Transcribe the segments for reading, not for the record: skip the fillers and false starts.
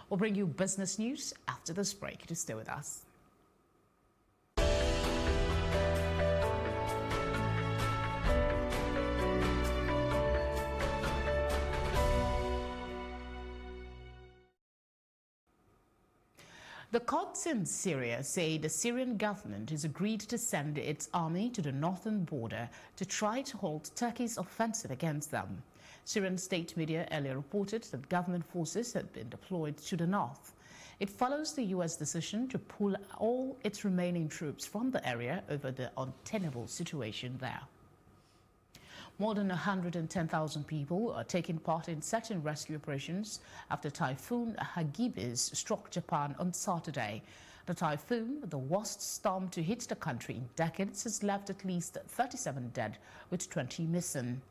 We'll bring you business news after this break. To stay with us. The courts in Syria say the Syrian government has agreed to send its army to the northern border to try to halt Turkey's offensive against them. Syrian state media earlier reported that government forces had been deployed to the north. It follows the U.S. decision to pull all its remaining troops from the area over the untenable situation there. More than 110,000 people are taking part in search and rescue operations after Typhoon Hagibis struck Japan on Saturday. The typhoon, the worst storm to hit the country in decades, has left at least 37 dead with 20 missing.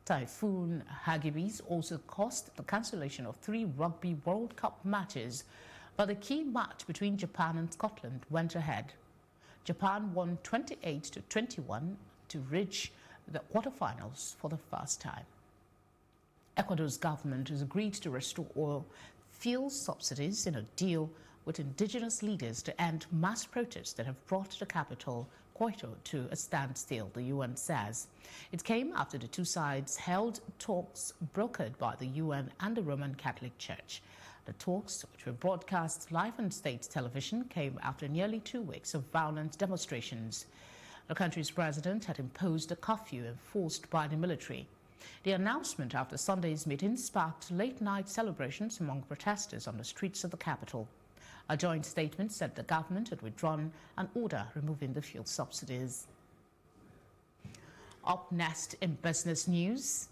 Typhoon Hagibis also caused the cancellation of 3 Rugby World Cup matches, but the key match between Japan and Scotland went ahead. Japan won 28-21 to reach the quarterfinals for the first time. Ecuador's government has agreed to restore oil fuel subsidies in a deal with indigenous leaders to end mass protests that have brought the capital, Quito, to a standstill, the UN says. It came after the two sides held talks brokered by the UN and the Roman Catholic Church. The talks, which were broadcast live on state television, came after nearly 2 weeks of violent demonstrations. The country's president had imposed a curfew enforced by the military. The announcement after Sunday's meeting sparked late-night celebrations among protesters on the streets of the capital. A joint statement said the government had withdrawn an order removing the fuel subsidies. Up next in business news.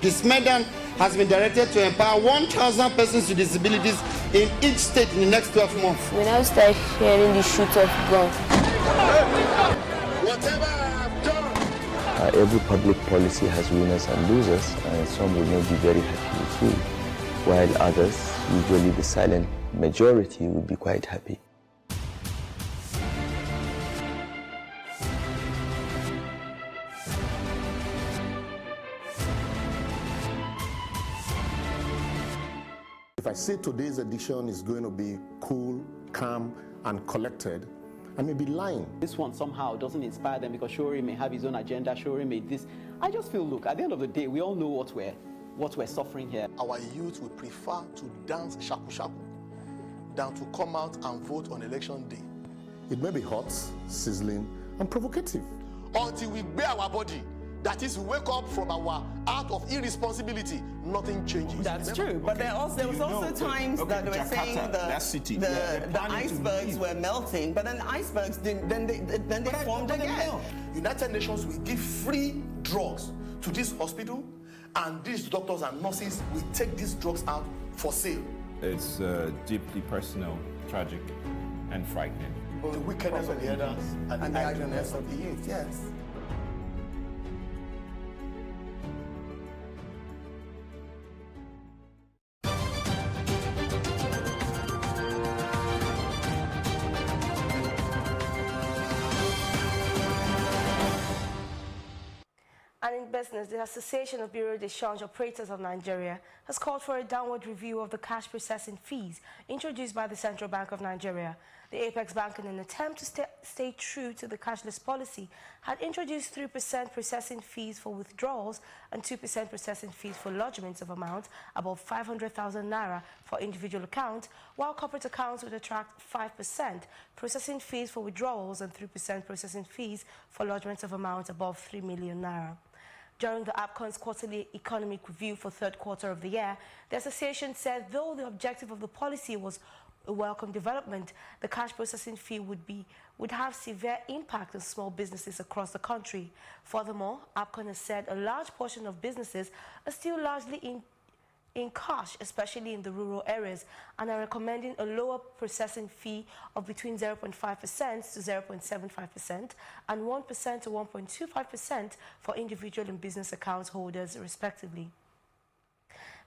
This medal has been directed to empower 1,000 persons with disabilities in each state in the next 12 months. When I start hearing the shoot of gun, Whatever I've done. Every public policy has winners and losers, and some will not be very happy with you, while others, usually the silent majority, will be quite happy. If I say today's edition is going to be cool, calm, and collected, I may be lying. This one somehow doesn't inspire them because Shori may have his own agenda, Shori made this. I just feel, look, at the end of the day, we all know what we're suffering here. Our youth will prefer to dance shaku shaku than to come out and vote on election day. It may be hot, sizzling, and provocative. Until we bear our body, that is, we wake up from our out of irresponsibility, nothing changes. That's true, but there was also times that they were saying the icebergs were melting, but then the icebergs then they formed again. United Nations will give free drugs to this hospital, and these doctors and nurses will take these drugs out for sale. It's deeply personal, tragic, and frightening. The wickedness of the elders and the idleness of the youth, yes. And in business, the Association of Bureau de Change Operators of Nigeria has called for a downward review of the cash processing fees introduced by the Central Bank of Nigeria. The Apex Bank, in an attempt to stay true to the cashless policy, had introduced 3% processing fees for withdrawals and 2% processing fees for lodgements of amounts above 500,000 naira for individual accounts, while corporate accounts would attract 5% processing fees for withdrawals and 3% processing fees for lodgements of amounts above 3 million naira. During the APCON's quarterly economic review for third quarter of the year, the association said though the objective of the policy was a welcome development, the cash processing fee would have severe impact on small businesses across the country. Furthermore, APCON has said a large portion of businesses are still largely in in cash, especially in the rural areas, and are recommending a lower processing fee of between 0.5% to 0.75% and 1% to 1.25% for individual and business account holders, respectively.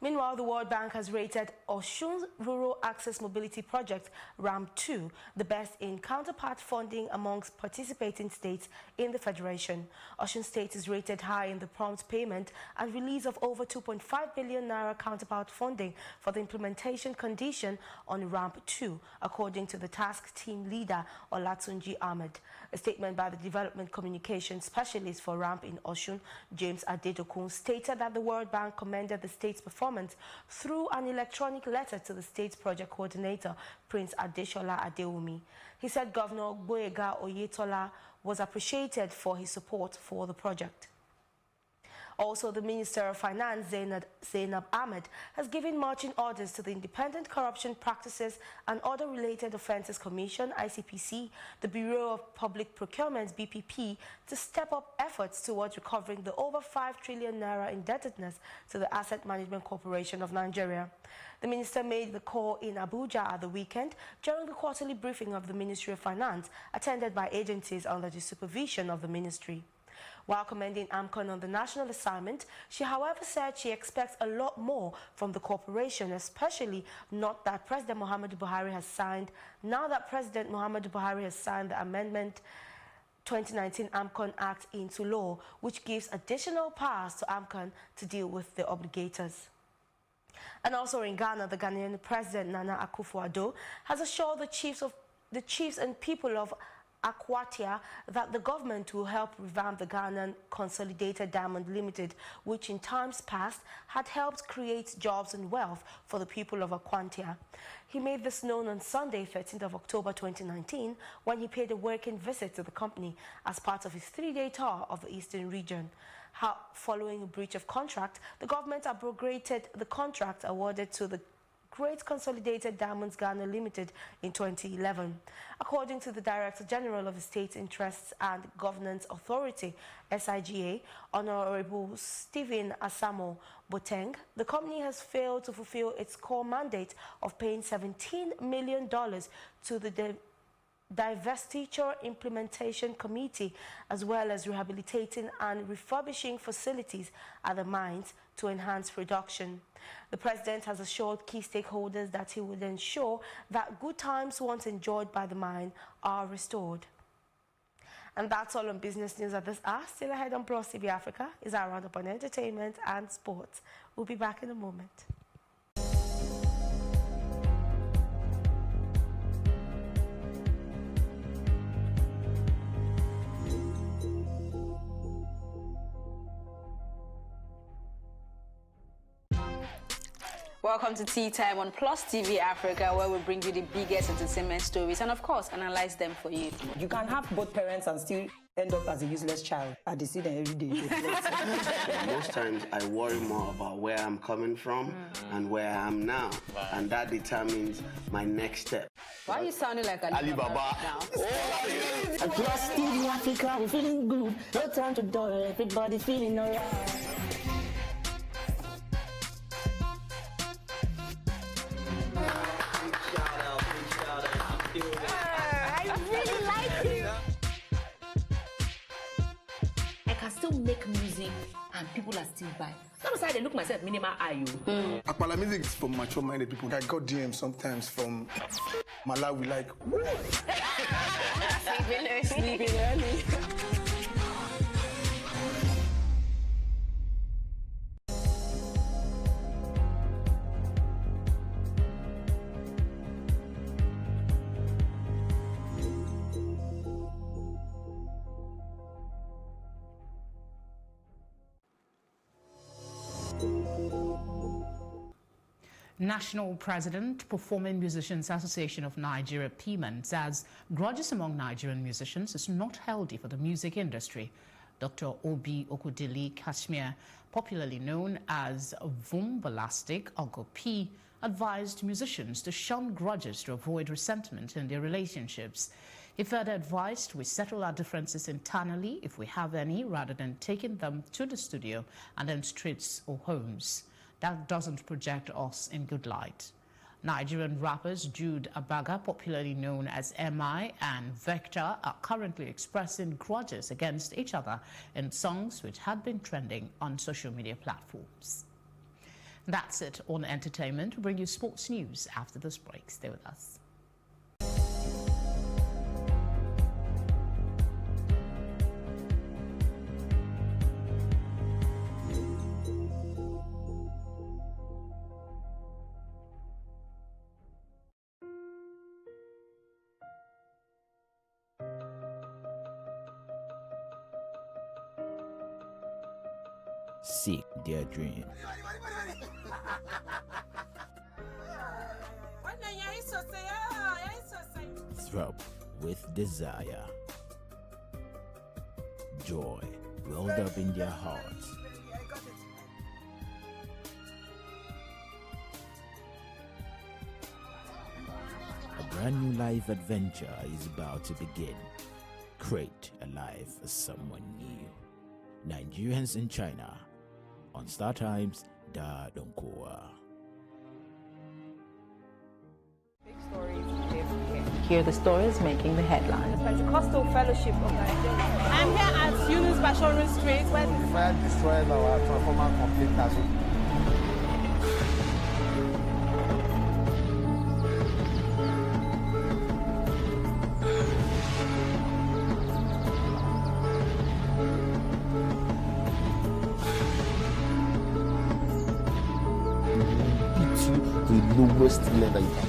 Meanwhile, the World Bank has rated Osun's Rural Access Mobility Project, RAMP 2, the best in counterpart funding amongst participating states in the Federation. Osun State is rated high in the prompt payment and release of over 2.5 billion naira counterpart funding for the implementation condition on RAMP 2, according to the task team leader, Olatunji Ahmed. A statement by the Development Communication Specialist for RAMP in Osun, James Adedokun, stated that the World Bank commended the state's performance through an electronic letter to the state's project coordinator, Prince Adeshola Adewumi. He said Governor Gboyega Oyetola was appreciated for his support for the project. Also, the Minister of Finance, Zainab Ahmed, has given marching orders to the Independent Corruption Practices and Other Related Offences Commission, ICPC, the Bureau of Public Procurement, BPP, to step up efforts towards recovering the over 5 trillion naira indebtedness to the Asset Management Corporation of Nigeria. The minister made the call in Abuja at the weekend during the quarterly briefing of the Ministry of Finance, attended by agencies under the supervision of the ministry. While commending AMCON on the national assignment, she however said she expects a lot more from the corporation, especially now that President Muhammadu Buhari has signed the Amendment 2019 AMCON Act into law, which gives additional powers to AMCON to deal with the obligators. And also in Ghana, the Ghanaian President Nana Akufo-Addo has assured the chiefs and people of Akwatia that the government will help revamp the Ghanaian Consolidated Diamond Limited, which in times past had helped create jobs and wealth for the people of Akwatia. He made this known on Sunday, 13th of October 2019, when he paid a working visit to the company as part of his 3-day tour of the eastern region. Following a breach of contract, the government abrogated the contract awarded to the Great Consolidated Diamonds Ghana Limited in 2011. According to the Director General of the State Interests and Governance Authority, SIGA, Honorable Stephen Asamo Boteng, the company has failed to fulfill its core mandate of paying $17 million to the Divestiture Implementation Committee, as well as rehabilitating and refurbishing facilities at the mines to enhance production. The president has assured key stakeholders that he would ensure that good times once enjoyed by the mine are restored. And that's all on business news at this hour. Still ahead on Plus TV Africa is our roundup on entertainment and sports. We'll be back in a moment. Welcome to Tea Time on Plus TV Africa, where we bring you the biggest entertainment stories and, of course, analyze them for you. You can have both parents and still end up as a useless child. I see them every day. Most times I worry more about where I'm coming from and where I am now, and that determines my next step. Why are you sounding like Alibaba now? Plus TV Africa, we're feeling good. No time to dull, everybody feeling alright. Make music and people are still buying. Sometimes I look myself minimal IU. Akpala music is for mature-minded people. I got DMs sometimes from Malawi, like sleeping early. National President, Performing Musicians Association of Nigeria, PMAN, says grudges among Nigerian musicians is not healthy for the music industry. Dr. Obi Okudili Kashmir, popularly known as Vumbalastic Uncle P, advised musicians to shun grudges to avoid resentment in their relationships. He further advised we settle our differences internally, if we have any, rather than taking them to the studio and then streets or homes. that doesn't project us in good light. Nigerian rappers Jude Abaga, popularly known as MI, and Vector are currently expressing grudges against each other in songs which had been trending on social media platforms. That's it on entertainment. We'll bring you sports news after this break. Stay with us. Seek their dream. Throb with desire. Joy welled up in their hearts. A brand new life adventure is about to begin. Create a life as someone new. Nigerians in China. On Star Times, Da Donkoa. Big stories Hear the stories making the headlines. Pentecostal Fellowship of Nigeria. I'm here at Yunus Bashorun Street where the fire destroyed our transformer complete. The lowest level you can.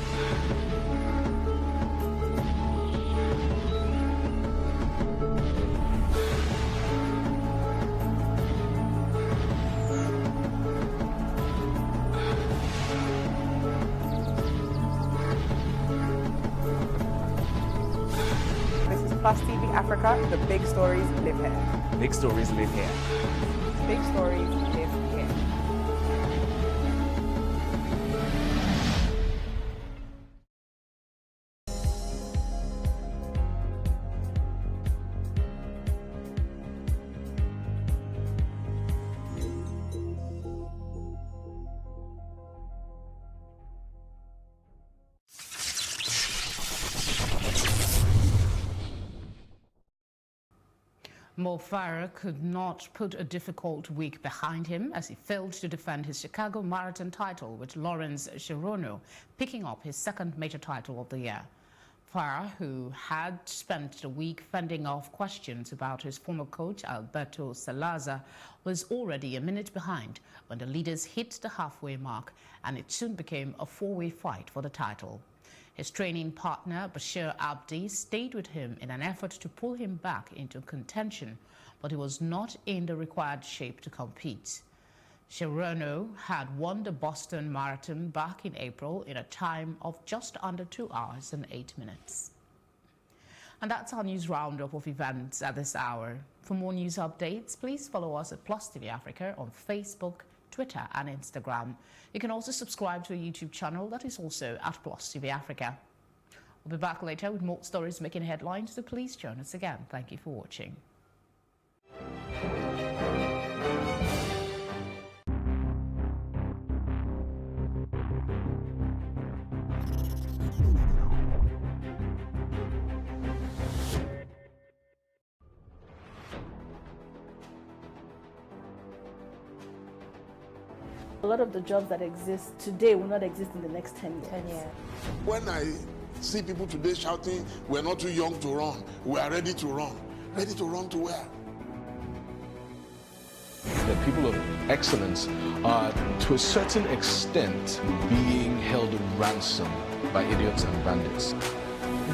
This is Plus TV Africa. The big stories live here. Big stories live here. Big stories live here. Mo Farah could not put a difficult week behind him as he failed to defend his Chicago Marathon title, with Lawrence Cherono picking up his second major title of the year. Farah, who had spent the week fending off questions about his former coach Alberto Salazar, was already a minute behind when the leaders hit the halfway mark, and it soon became a four-way fight for the title. His training partner, Bashir Abdi, stayed with him in an effort to pull him back into contention, but he was not in the required shape to compete. Cherono had won the Boston Marathon back in April in a time of just under 2 hours and 8 minutes. And that's our news roundup of events at this hour. For more news updates, please follow us at Plus TV Africa on Facebook, Twitter and Instagram. You can also subscribe to a YouTube channel that is also at Plus TV Africa. We'll be back later with more stories making headlines, so please join us again. Thank you for watching. A lot of the jobs that exist today will not exist in the next 10 years. When I see people today shouting, we're not too young to run, we are ready to run. Ready to run to where? The people of excellence are, to a certain extent, being held ransom by idiots and bandits.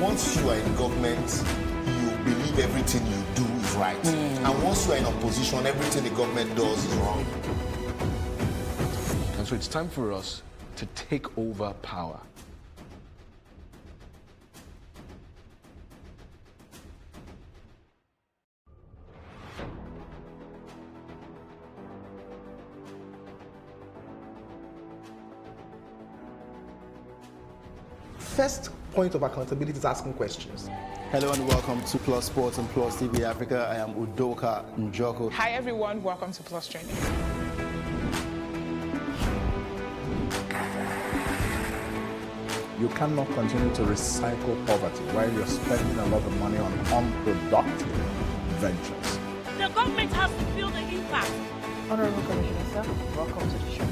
Once you are in government, you believe everything you do is right. And once you are in opposition, everything the government does is wrong. And so it's time for us to take over power. First point of accountability is asking questions. Hello and welcome to Plus Sports and Plus TV Africa. I am Udoka Njoko. Hi everyone, welcome to Plus Training. You cannot continue to recycle poverty while you're spending a lot of money on unproductive ventures. The government has to feel the impact. Honorable Commissioner, sir, welcome to the show.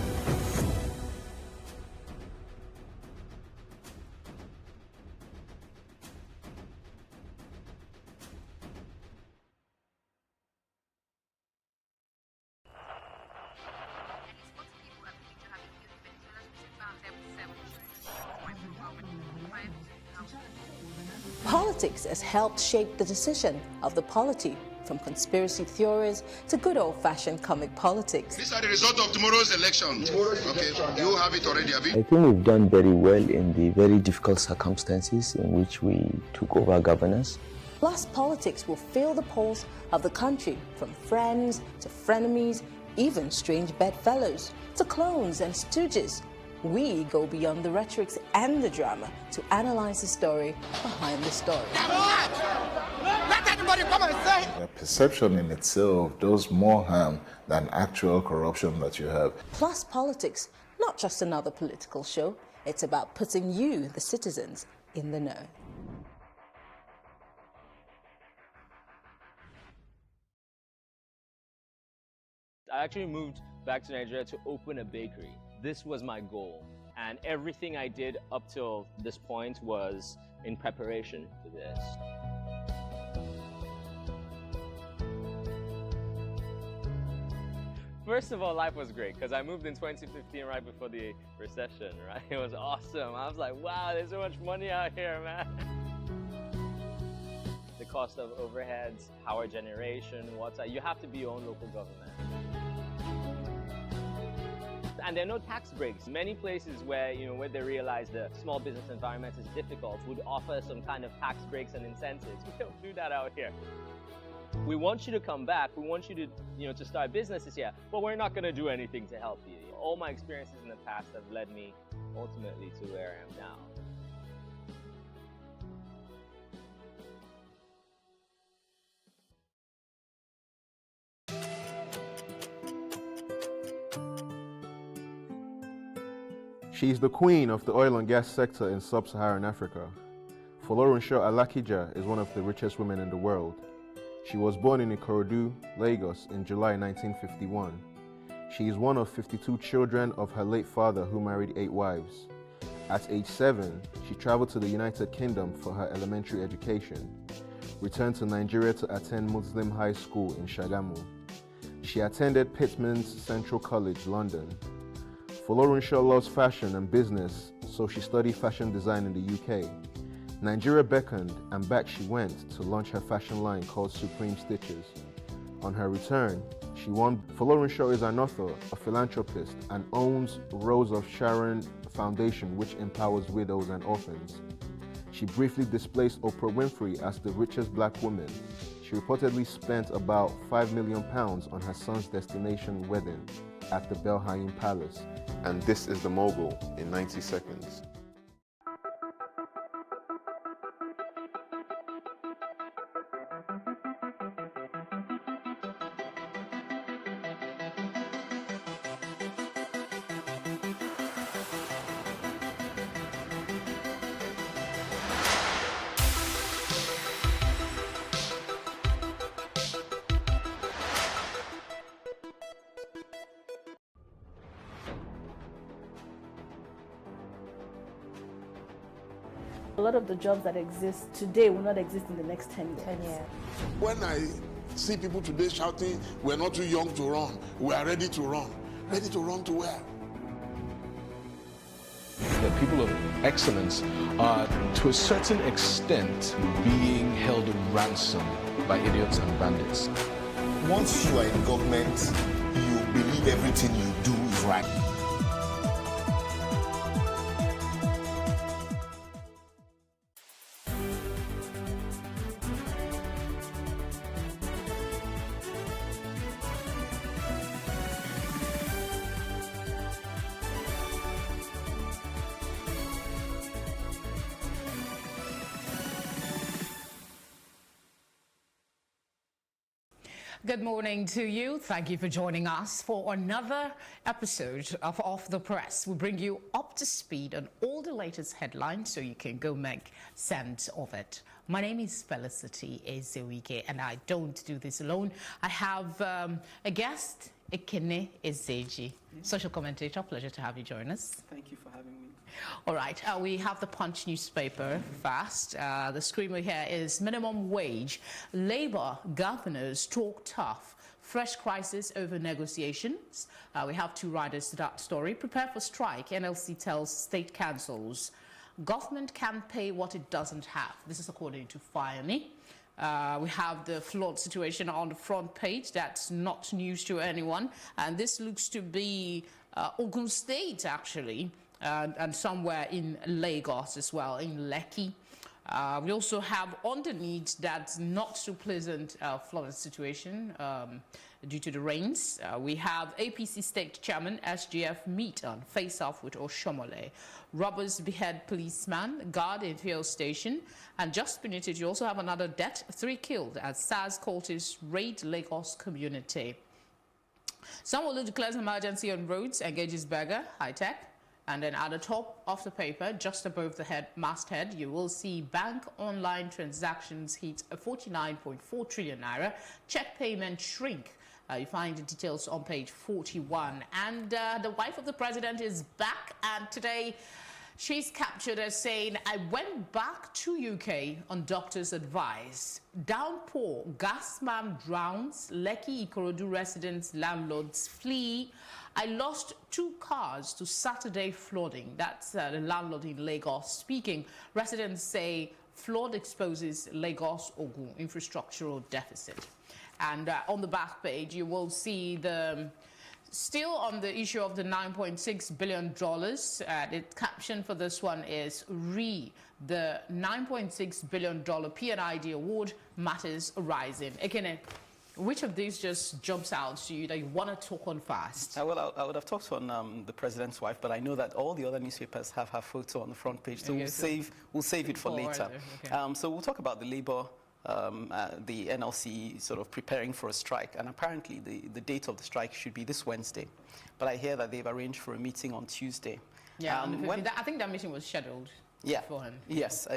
Politics has helped shape the decision of the polity, from conspiracy theories to good old-fashioned comic politics. These are the results of tomorrow's election. Okay, you have it already, have you? I think we've done very well in the very difficult circumstances in which we took over governance. Plus, politics will fill the polls of the country, from friends to frenemies, even strange bedfellows, to clones and stooges. We go beyond the rhetorics and the drama to analyze the story behind the story. Let everybody come and say. The perception in itself does more harm than actual corruption that you have. Plus, politics, not just another political show. It's about putting you, the citizens, in the know. I actually moved back to Nigeria to open a bakery. This was my goal, and everything I did up till this point was in preparation for this. First of all, life was great because I moved in 2015 right before the recession, right? It was awesome. I was like, wow, there's so much money out here, man. The cost of overheads, power generation, water, you have to be your own local government. And there are no tax breaks. Many places where, where they realize the small business environment is difficult would offer some kind of tax breaks and incentives. We don't do that out here. We want you to come back. We want you to, to start businesses here, but we're not going to do anything to help you. All my experiences in the past have led me ultimately to where I am now. She is the queen of the oil and gas sector in sub-Saharan Africa. Folorunsho Alakija is one of the richest women in the world. She was born in Ikorodu, Lagos in July 1951. She is one of 52 children of her late father who married 8 wives. At age 7, she traveled to the United Kingdom for her elementary education, returned to Nigeria to attend Muslim High School in Shagamu. She attended Pitman's Central College, London. Folorunsho loves fashion and business, so she studied fashion design in the UK. Nigeria beckoned, and back she went to launch her fashion line called Supreme Stitches. On her return, she won. Folorunsho is an author, a philanthropist, and owns Rose of Sharon Foundation, which empowers widows and orphans. She briefly displaced Oprah Winfrey as the richest black woman. She reportedly spent about £5 million on her son's destination wedding at the Belhaim Palace. And this is the mogul in 90 seconds. A lot of the jobs that exist today will not exist in the next 10 years. When I see people today shouting, we're not too young to run, we are ready to run. Ready to run to where? The people of excellence are, to a certain extent, being held ransom by idiots and bandits. Once you are in government, you believe everything you do is right. Good morning to you. Thank you for joining us for another episode of Off the Press. We bring you up to speed on all the latest headlines so you can go make sense of it. My name is Felicity Ezewike, and I don't do this alone. I have a guest, Ekene Ezeji, social commentator. Pleasure to have you join us. Thank you for having me. All right, we have the Punch newspaper first. The screamer here is minimum wage. Labour governors talk tough. Fresh crisis over negotiations. We have two riders to that story. Prepare for strike. NLC tells state councils. Government can't pay what it doesn't have. This is according to Fiami. We have the flood situation on the front page. That's not news to anyone. And this looks to be Ogun State, actually. And somewhere in Lagos as well, in Lekki. We also have underneath that not so pleasant flooded situation due to the rains. We have APC state chairman SGF meet on face-off with Oshomole. Robbers behead policeman, guard in fuel station. And just beneath it, you also have another death, 3 killed as SARS cultists raid Lagos community. Sanwo-Olu declares emergency on roads, engages Berger, high-tech. And then at the top of the paper, just above the masthead, you will see bank online transactions hit 49.4 trillion naira. Check payment shrink. You find the details on page 41. And the wife of the president is back. And today, she's captured as saying, I went back to UK on doctor's advice. Downpour, gas man drowns. Lekki Ikorodu residents, landlords flee. I lost 2 cars to Saturday flooding. That's the landlord in Lagos speaking. Residents say flood exposes Lagos-Ogun infrastructural deficit. And on the back page, you will see still on the issue of the $9.6 billion. The caption for this one is the $9.6 billion P&ID award matters rising. Again, which of these just jumps out to you that you want to talk on fast? Well, I would have talked on the president's wife, but I know that all the other newspapers have her photo on the front page, so we'll save it for later. Okay. So we'll talk about the Labour, the NLC sort of preparing for a strike, and apparently the date of the strike should be this Wednesday, but I hear that they've arranged for a meeting on Tuesday. Yeah, I think that meeting was scheduled. Yeah. Yes,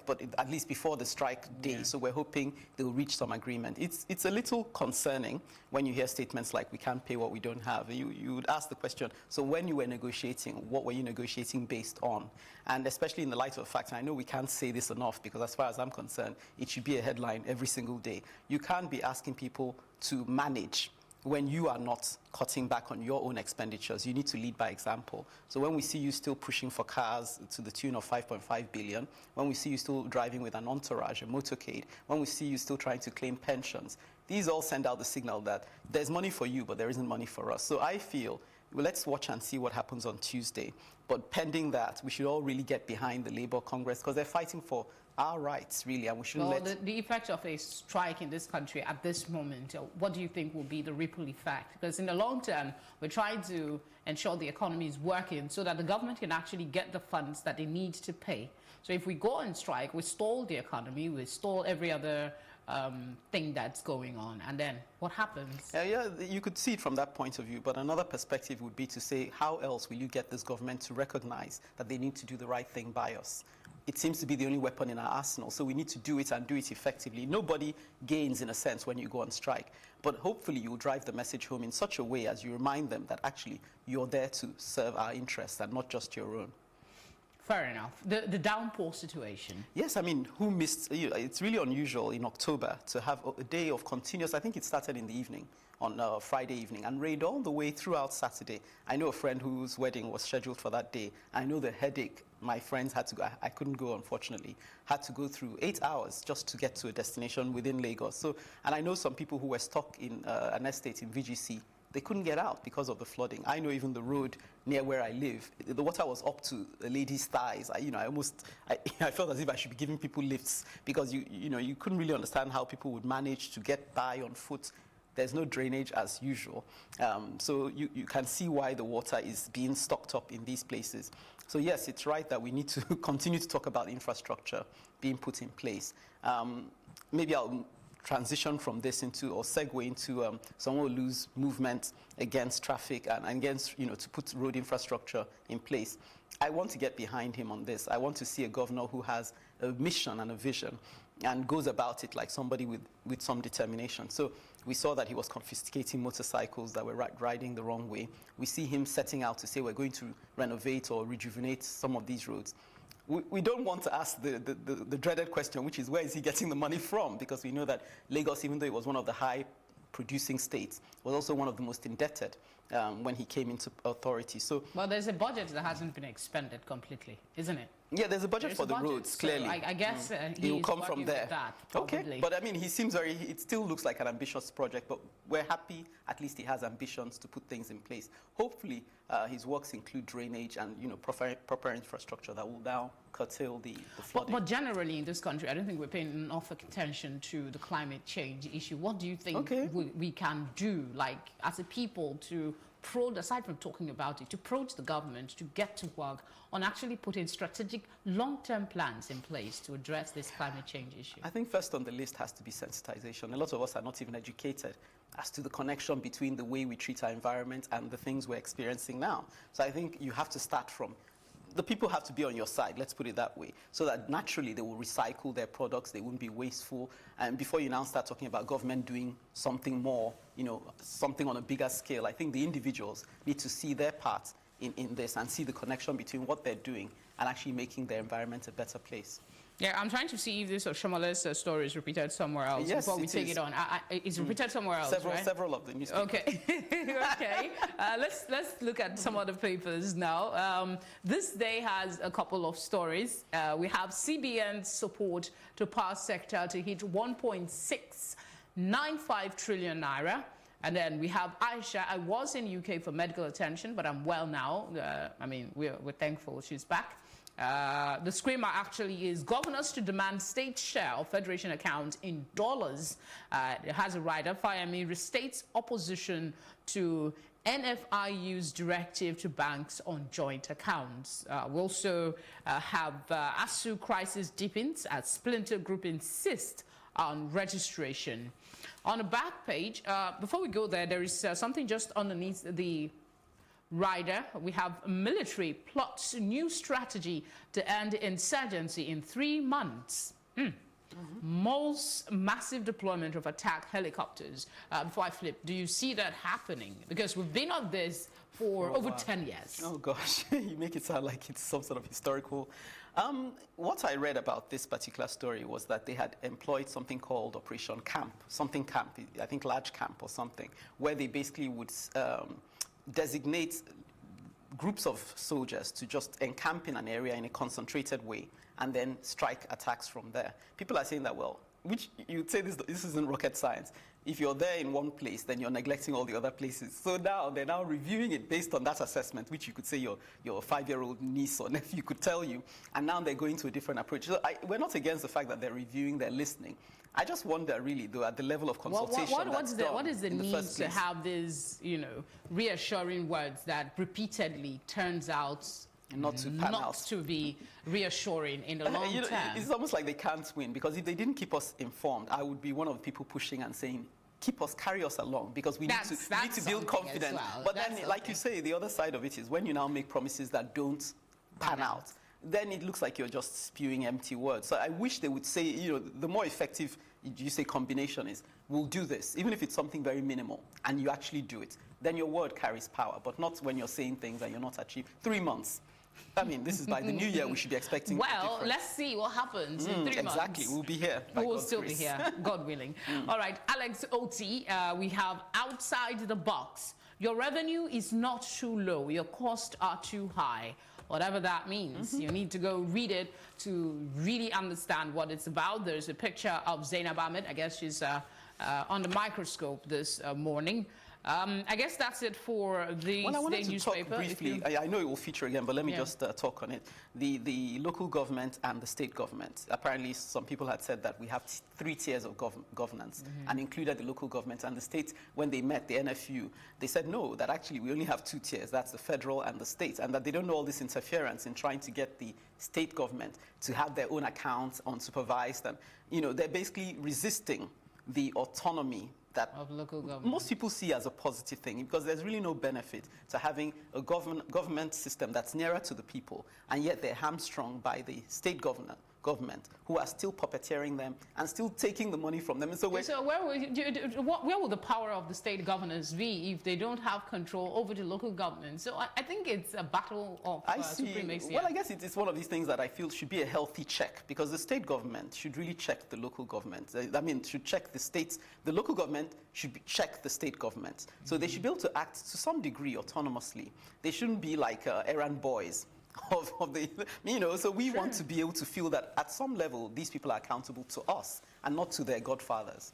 but at least before the strike day. Yeah. So we're hoping they'll reach some agreement. It's a little concerning when you hear statements like we can't pay what we don't have. You would ask the question, so when you were negotiating, what were you negotiating based on? And especially in the light of the fact, and I know we can't say this enough because as far as I'm concerned, it should be a headline every single day. You can't be asking people to manage when you are not cutting back on your own expenditures. You need to lead by example. So when we see you still pushing for cars to the tune of 5.5 billion, when we see you still driving with an entourage, a motorcade, when we see you still trying to claim pensions, these all send out the signal that there's money for you, but there isn't money for us. So I feel, well, let's watch and see what happens on Tuesday. But pending that, we should all really get behind the Labour Congress because they're fighting for our rights, really, and we shouldn't the effect of a strike in this country at this moment, what do you think will be the ripple effect? Because in the long term, we're trying to ensure the economy is working so that the government can actually get the funds that they need to pay. So if we go on strike, we stall the economy, we stall every other thing that's going on, and then what happens? Yeah, you could see it from that point of view, but another perspective would be to say, how else will you get this government to recognize that they need to do the right thing by us? It seems to be the only weapon in our arsenal, so we need to do it and do it effectively. Nobody gains, in a sense, when you go on strike, but hopefully you'll drive the message home in such a way as you remind them that actually you're there to serve our interests and not just your own. Fair enough. The downpour situation. Yes, I mean, who missed? It's really unusual in October to have a day of continuous, I think it started in the evening, on Friday evening, and rained all the way throughout Saturday. I know a friend whose wedding was scheduled for that day. I know the headache my friends had to go, I couldn't go, unfortunately, had to go through 8 hours just to get to a destination within Lagos. So, and I know some people who were stuck in an estate in VGC. They couldn't get out because of the flooding. I know even the road near where I live, the water was up to a lady's thighs. I felt as if I should be giving people lifts because you couldn't really understand how people would manage to get by on foot. There's no drainage as usual. So you can see why the water is being stocked up in these places. So yes, it's right that we need to continue to talk about infrastructure being put in place. Maybe I'll transition from this into, or segue into, someone will lose movement against traffic and against, to put road infrastructure in place. I want to get behind him on this. I want to see a governor who has a mission and a vision and goes about it like somebody with some determination. So we saw that he was confiscating motorcycles that were riding the wrong way. We see him setting out to say we're going to renovate or rejuvenate some of these roads. We don't want to ask the dreaded question, which is where is he getting the money from? Because we know that Lagos, even though it was one of the high producing states, was also one of the most indebted when he came into authority. So, well, there's a budget that hasn't been expended completely, isn't it? Yeah, there's a budget for the roads, clearly. So I guess he will come from there. That, okay, but I mean, he seems it still looks like an ambitious project, but we're happy at least he has ambitions to put things in place. Hopefully, his works include drainage and, proper infrastructure that will now curtail the flooding. But generally in this country, I don't think we're paying enough attention to the climate change issue. What do you think we can do, like, as a people to aside from talking about it, to approach the government to get to work on actually putting strategic long-term plans in place to address this climate change issue? I think first on the list has to be sensitization. A lot of us are not even educated as to the connection between the way we treat our environment and the things we're experiencing now. So I think you have to start from the people have to be on your side, let's put it that way, so that naturally they will recycle their products, they won't be wasteful. And before you now start talking about government doing something more, something on a bigger scale, I think the individuals need to see their part in this and see the connection between what they're doing and actually making their environment a better place. Yeah, I'm trying to see if this Shomale's story is repeated somewhere else before we take it on. It's repeated somewhere else, right? Several of the newspapers. Okay, okay. Let's look at some other papers now. This day has a couple of stories. We have CBN's support to power sector to hit 1.695 trillion naira. And then we have Aisha. I was in UK for medical attention, but I'm well now. We're thankful she's back. The screamer actually is governors to demand state share of federation accounts in dollars. It has a rider. Fayemi restates opposition to NFIU's directive to banks on joint accounts. We also have ASU crisis deepens as splinter group insists on registration. On the back page, before we go there is something just underneath the rider. We have military plots new strategy to end insurgency in 3 months. Most massive deployment of attack helicopters. Before I flip, do you see that happening? Because we've been on this for over 10 years. Oh gosh, you make it sound like it's some sort of historical. What I read about this particular story was that they had employed something called Operation Camp, I think large camp or something, where they basically would designate groups of soldiers to just encamp in an area in a concentrated way and then strike attacks from there. People are saying that, well, which you'd say this isn't rocket science. If you're there in one place, then you're neglecting all the other places. So now they're now reviewing it based on that assessment, which you could say your 5-year-old niece or nephew could tell you. And now they're going to a different approach. So we're not against the fact that they're reviewing, they're listening. I just wonder, really, though, at the level of consultation what is the need to have these, reassuring words that repeatedly turns out not to be reassuring in the long term? It's almost like they can't win, because if they didn't keep us informed, I would be one of the people pushing and saying, carry us along, because we need to build confidence. Well. But then, like you say, the other side of it is when you now make promises that don't pan out, then it looks like you're just spewing empty words. So I wish they would say, the more effective, you say, combination is, we'll do this, even if it's something very minimal, and you actually do it. Then your word carries power, but not when you're saying things that you're not achieving. 3 months. This is by the new year, we should be expecting. Well, let's see what happens in 3 months. Exactly, we'll be here. We'll still be here, God willing. All right, Alex Oti, we have outside the box. Your revenue is not too low, your costs are too high. Whatever that means, you need to go read it to really understand what it's about. There's a picture of Zainab Ahmed. I guess she's on the microscope this morning. I guess that's it for the I wanted to newspaper. Talk briefly. I know it will feature again, but let me just talk on it. The local government and the state government. Apparently, some people had said that we have 3 tiers of governance, and included the local government and the state. When they met the NFU, they said no, that actually we only have 2 tiers. That's the federal and the state, and that they don't know all this interference in trying to get the state government to have their own accounts unsupervised. And they're basically resisting the autonomy that of local government. Most people see as a positive thing, because there's really no benefit to having a government system that's nearer to the people, and yet they're hamstrung by the state government who are still puppeteering them and still taking the money from them. And so where will the power of the state governors be if they don't have control over the local government? So I think it's a battle of supremacy. Well, I guess it's one of these things that I feel should be a healthy check, because the state government should really check the local government. I mean, should check the states. The local government should check the state government. So they should be able to act to some degree autonomously. They shouldn't be like errand boys. Of the, so we want to be able to feel that at some level these people are accountable to us and not to their godfathers,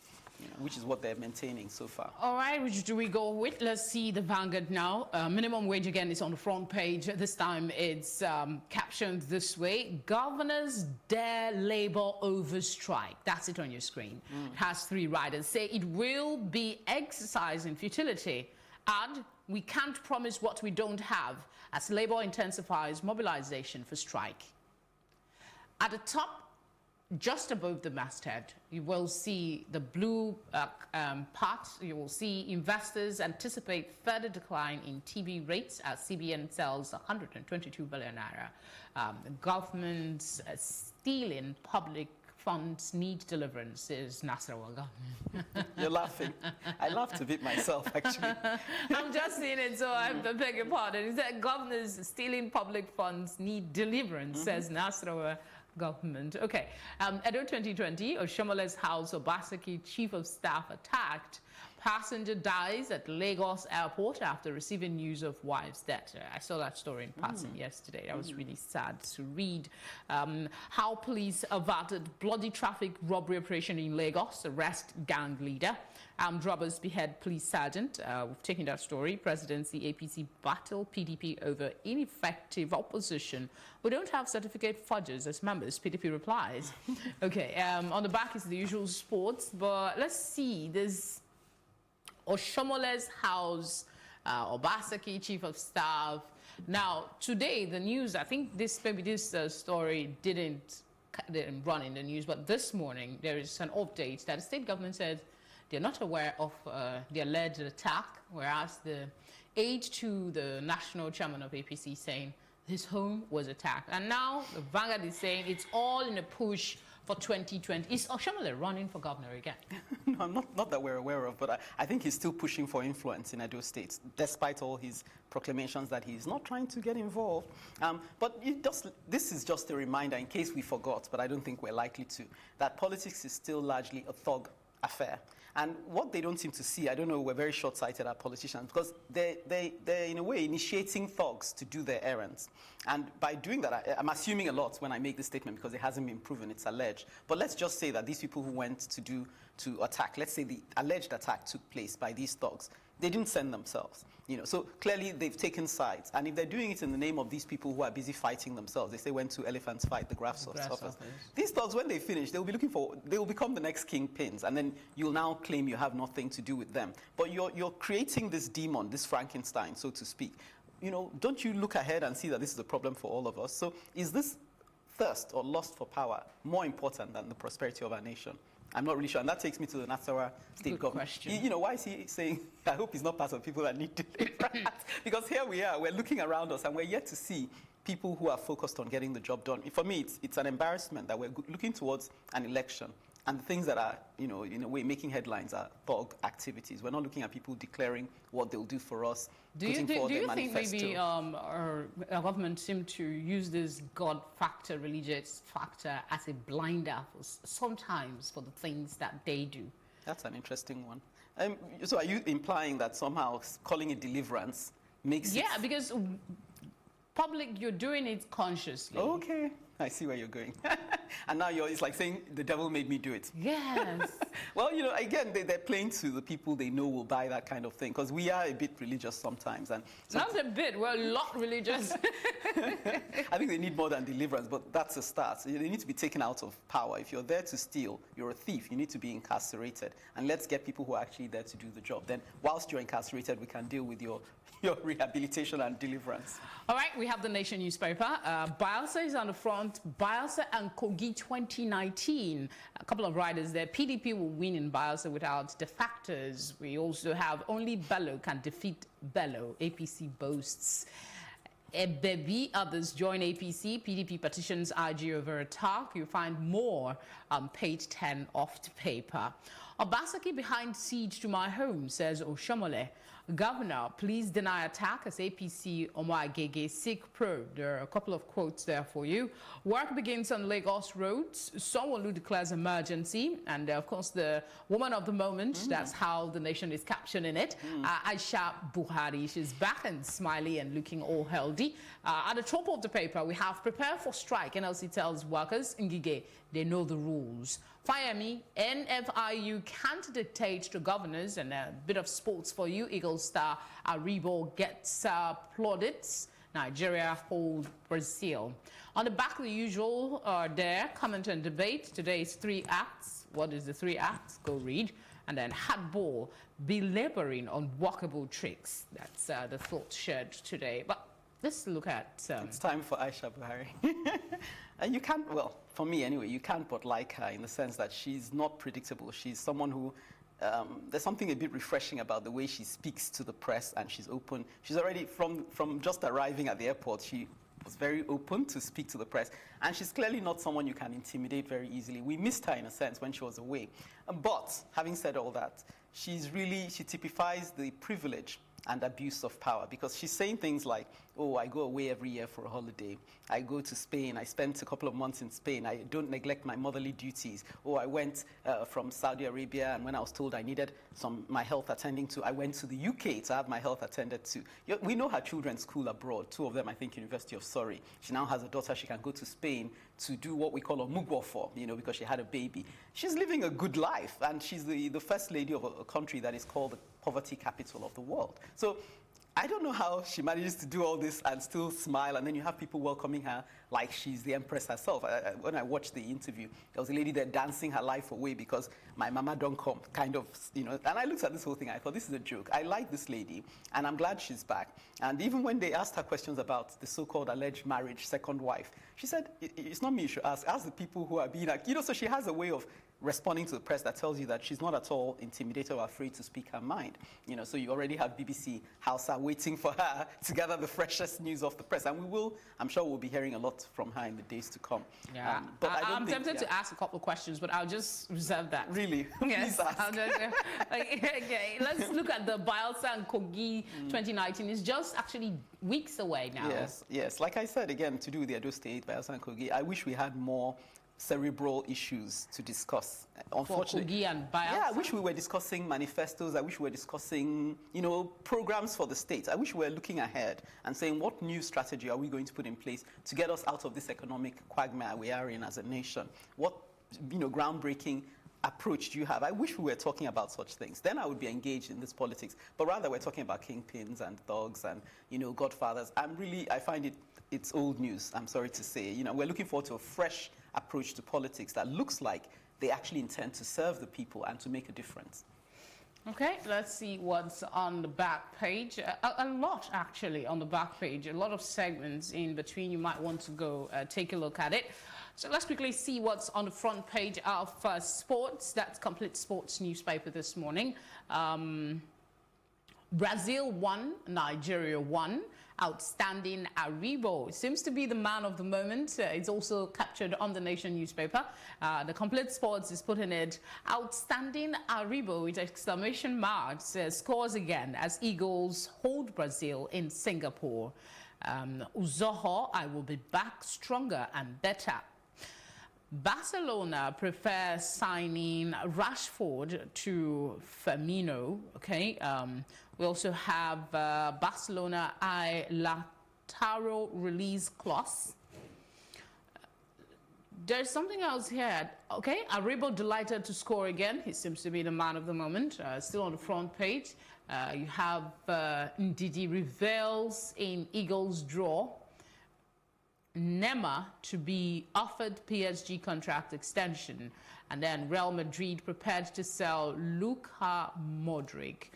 which is what they're maintaining so far. All right, which do we go with? Let's see the Vanguard now. Minimum wage again is on the front page. This time it's captioned this way: governors dare labor over strike. That's it on your screen. It has 3 riders. Say it will be exercise in futility, and we can't promise what we don't have, as labor intensifies mobilization for strike. At the top, just above the masthead, you will see the blue part. You will see investors anticipate further decline in TB rates as CBN sells 122 billion naira. Governments stealing public funds need deliverance, says Nasarawa government. You're laughing. I laughed a bit myself, actually. I'm just seeing it, so I beg your pardon. Is that governors stealing public funds need deliverance, says Nasarawa government. Okay. Edo 2020, Oshomole's house, Obaseki chief of staff attacked. Passenger dies at Lagos airport after receiving news of wife's death. I saw that story in passing yesterday. That was really sad to read. How police averted bloody traffic robbery operation in Lagos, arrest gang leader. Armed robbers behead police sergeant. We've taken that story. Presidency APC battle PDP over ineffective opposition. We don't have certificate fudges as members, PDP replies. Okay, on the back is the usual sports, but let's see. There's Oshomole's house, Obaseki, chief of staff. Now, today, the news, I think this story didn't run in the news, but this morning, there is an update that the state government said they're not aware of the alleged attack, whereas the aide to the national chairman of APC saying his home was attacked. And now the Vanguard is saying it's all in a push for 2020. Is Oshomole running for governor again? No, not that we're aware of, but I think he's still pushing for influence in Edo State, despite all his proclamations that he's not trying to get involved. But this is just a reminder, in case we forgot, but I don't think we're likely to, that politics is still largely a thug affair. And what they don't seem to see, I don't know, we're very short-sighted, our politicians, because they're in a way initiating thugs to do their errands. And by doing that, I'm assuming a lot when I make this statement because it hasn't been proven, it's alleged. But let's just say that these people who went to attack, let's say the alleged attack took place by these thugs, they didn't send themselves. So clearly they've taken sides. And if they're doing it in the name of these people who are busy fighting themselves, they say when two elephants fight, the grass suffers. These thugs, when they finish, they'll become the next kingpins, and then you'll now claim you have nothing to do with them. But you're creating this demon, this Frankenstein, so to speak. Don't you look ahead and see that this is a problem for all of us? So is this thirst or lust for power more important than the prosperity of our nation? I'm not really sure. And that takes me to the Nasarawa state government. Question. Why is he saying, I hope he's not part of people that need to deliver? Because here we are, we're looking around us and we're yet to see people who are focused on getting the job done. For me, it's an embarrassment that we're looking towards an election. And the things that are, in a way, making headlines are thug activities. We're not looking at people declaring what they'll do for us, putting forward their manifesto. Do you think maybe our government seem to use this God factor, religious factor, as a blinder sometimes for the things that they do? That's an interesting one. So are you implying that somehow calling it deliverance makes it... Yeah, because public, you're doing it consciously. Okay. I see where you're going. And now it's like saying, the devil made me do it. Yes. Well, again, they're playing to the people they know will buy that kind of thing, because we are a bit religious sometimes. Not a bit, we're a lot religious. I think they need more than deliverance, but that's a start. They need to be taken out of power. If you're there to steal, you're a thief, you need to be incarcerated. And let's get people who are actually there to do the job. Then, whilst you're incarcerated, we can deal with your rehabilitation and deliverance. All right, we have the Nation newspaper. Bielsa is on the front. Bielsa and Kogi Kogi 2019. A couple of riders there. PDP will win in Bielsa without defectors. We also have only Bello can defeat Bello. APC boasts. Baby, others join APC. PDP petitions IG over attack. You'll find more on page 10 of the paper. Obasaki behind siege to my home, says Oshomole. Governor, please deny attack as APC Omoagege seek probe. There are a couple of quotes there for you. Work begins on Lagos roads. Sanwo-Olu declares emergency. And of course, the woman of the moment, that's how the nation is captioning it. Aisha Buhari, she's back and smiley and looking all healthy. At the top of the paper, we have prepare for strike. NLC tells workers, Ngige, they know the rules. Fayemi, NFIU can't dictate to governors, and a bit of sports for you. Eagle star Aribo gets plaudits. Nigeria hold Brazil. On the back of the usual there, comment and debate. Today's 3 acts. What is the 3 acts? Go read. And then hardball, belaboring on walkable tricks. That's the thought shared today. But let's look at... It's time for Aisha Buhari. You can't, well, for me anyway, you can't but like her in the sense that she's not predictable. She's someone who, there's something a bit refreshing about the way she speaks to the press, and she's open. She's already, from just arriving at the airport, she was very open to speak to the press. And she's clearly not someone you can intimidate very easily. We missed her in a sense when she was away. But having said all that, she typifies the privilege and abuse of power, because she's saying things like, oh, I go away every year for a holiday. I go to Spain. I spent a couple of months in Spain. I don't neglect my motherly duties. Oh, I went from Saudi Arabia, and when I was told I needed my health attending to, I went to the UK to have my health attended to. We know her children school abroad. 2 of them, I think, University of Surrey. She now has a daughter. She can go to Spain to do what we call a mugwo for, because she had a baby. She's living a good life, and she's the first lady of a country that is called the poverty capital of the world. So I don't know how she manages to do all this and still smile, and then you have people welcoming her like she's the empress herself. When I watched the interview, there was a lady there dancing her life away because my mama don't come, kind of, and I looked at this whole thing, I thought, this is a joke. I like this lady, and I'm glad she's back. And even when they asked her questions about the so-called alleged marriage, second wife, she said, it's not me you should ask the people who are being, so she has a way of responding to the press that tells you that she's not at all intimidated or afraid to speak her mind. So you already have BBC Hausa waiting for her to gather the freshest news off the press. And I'm sure we'll be hearing a lot from her in the days to come. Yeah. But I'm tempted to ask a couple of questions, but I'll just reserve that. Really? Yes. Please ask. Okay, let's look at the Bielsa and Kogi 2019. It's just actually weeks away now. Yes. Like I said, again, to do with the Edo State, Bielsa and Kogi, I wish we had more cerebral issues to discuss. Unfortunately, and I wish we were discussing manifestos. I wish we were discussing, programs for the state. I wish we were looking ahead and saying, what new strategy are we going to put in place to get us out of this economic quagmire we are in as a nation? What, groundbreaking approach do you have? I wish we were talking about such things. Then I would be engaged in this politics. But rather, we're talking about kingpins and thugs and, godfathers. I find it's old news, I'm sorry to say. We're looking forward to a fresh approach to politics that looks like they actually intend to serve the people and to make a difference. Okay, let's see what's on the back page. A lot, actually, on the back page. A lot of segments in between. You might want to go take a look at it. So let's quickly see what's on the front page of sports. That's Complete Sports newspaper this morning. Brazil won, Nigeria won. Outstanding Aribo seems to be the man of the moment. It's also captured on the Nation newspaper. The Complete Sports is putting it, outstanding Aribo with exclamation marks, scores again as Eagles hold Brazil in Singapore. Uzoho, I will be back stronger and better. Barcelona prefer signing Rashford to Firmino. Okay. We also have Barcelona Lautaro release clause. There's something else here. Okay, Aribo delighted to score again. He seems to be the man of the moment. Still on the front page. You have Ndidi reveals in Eagles draw. Neymar to be offered PSG contract extension, and then Real Madrid prepared to sell Luka Modric.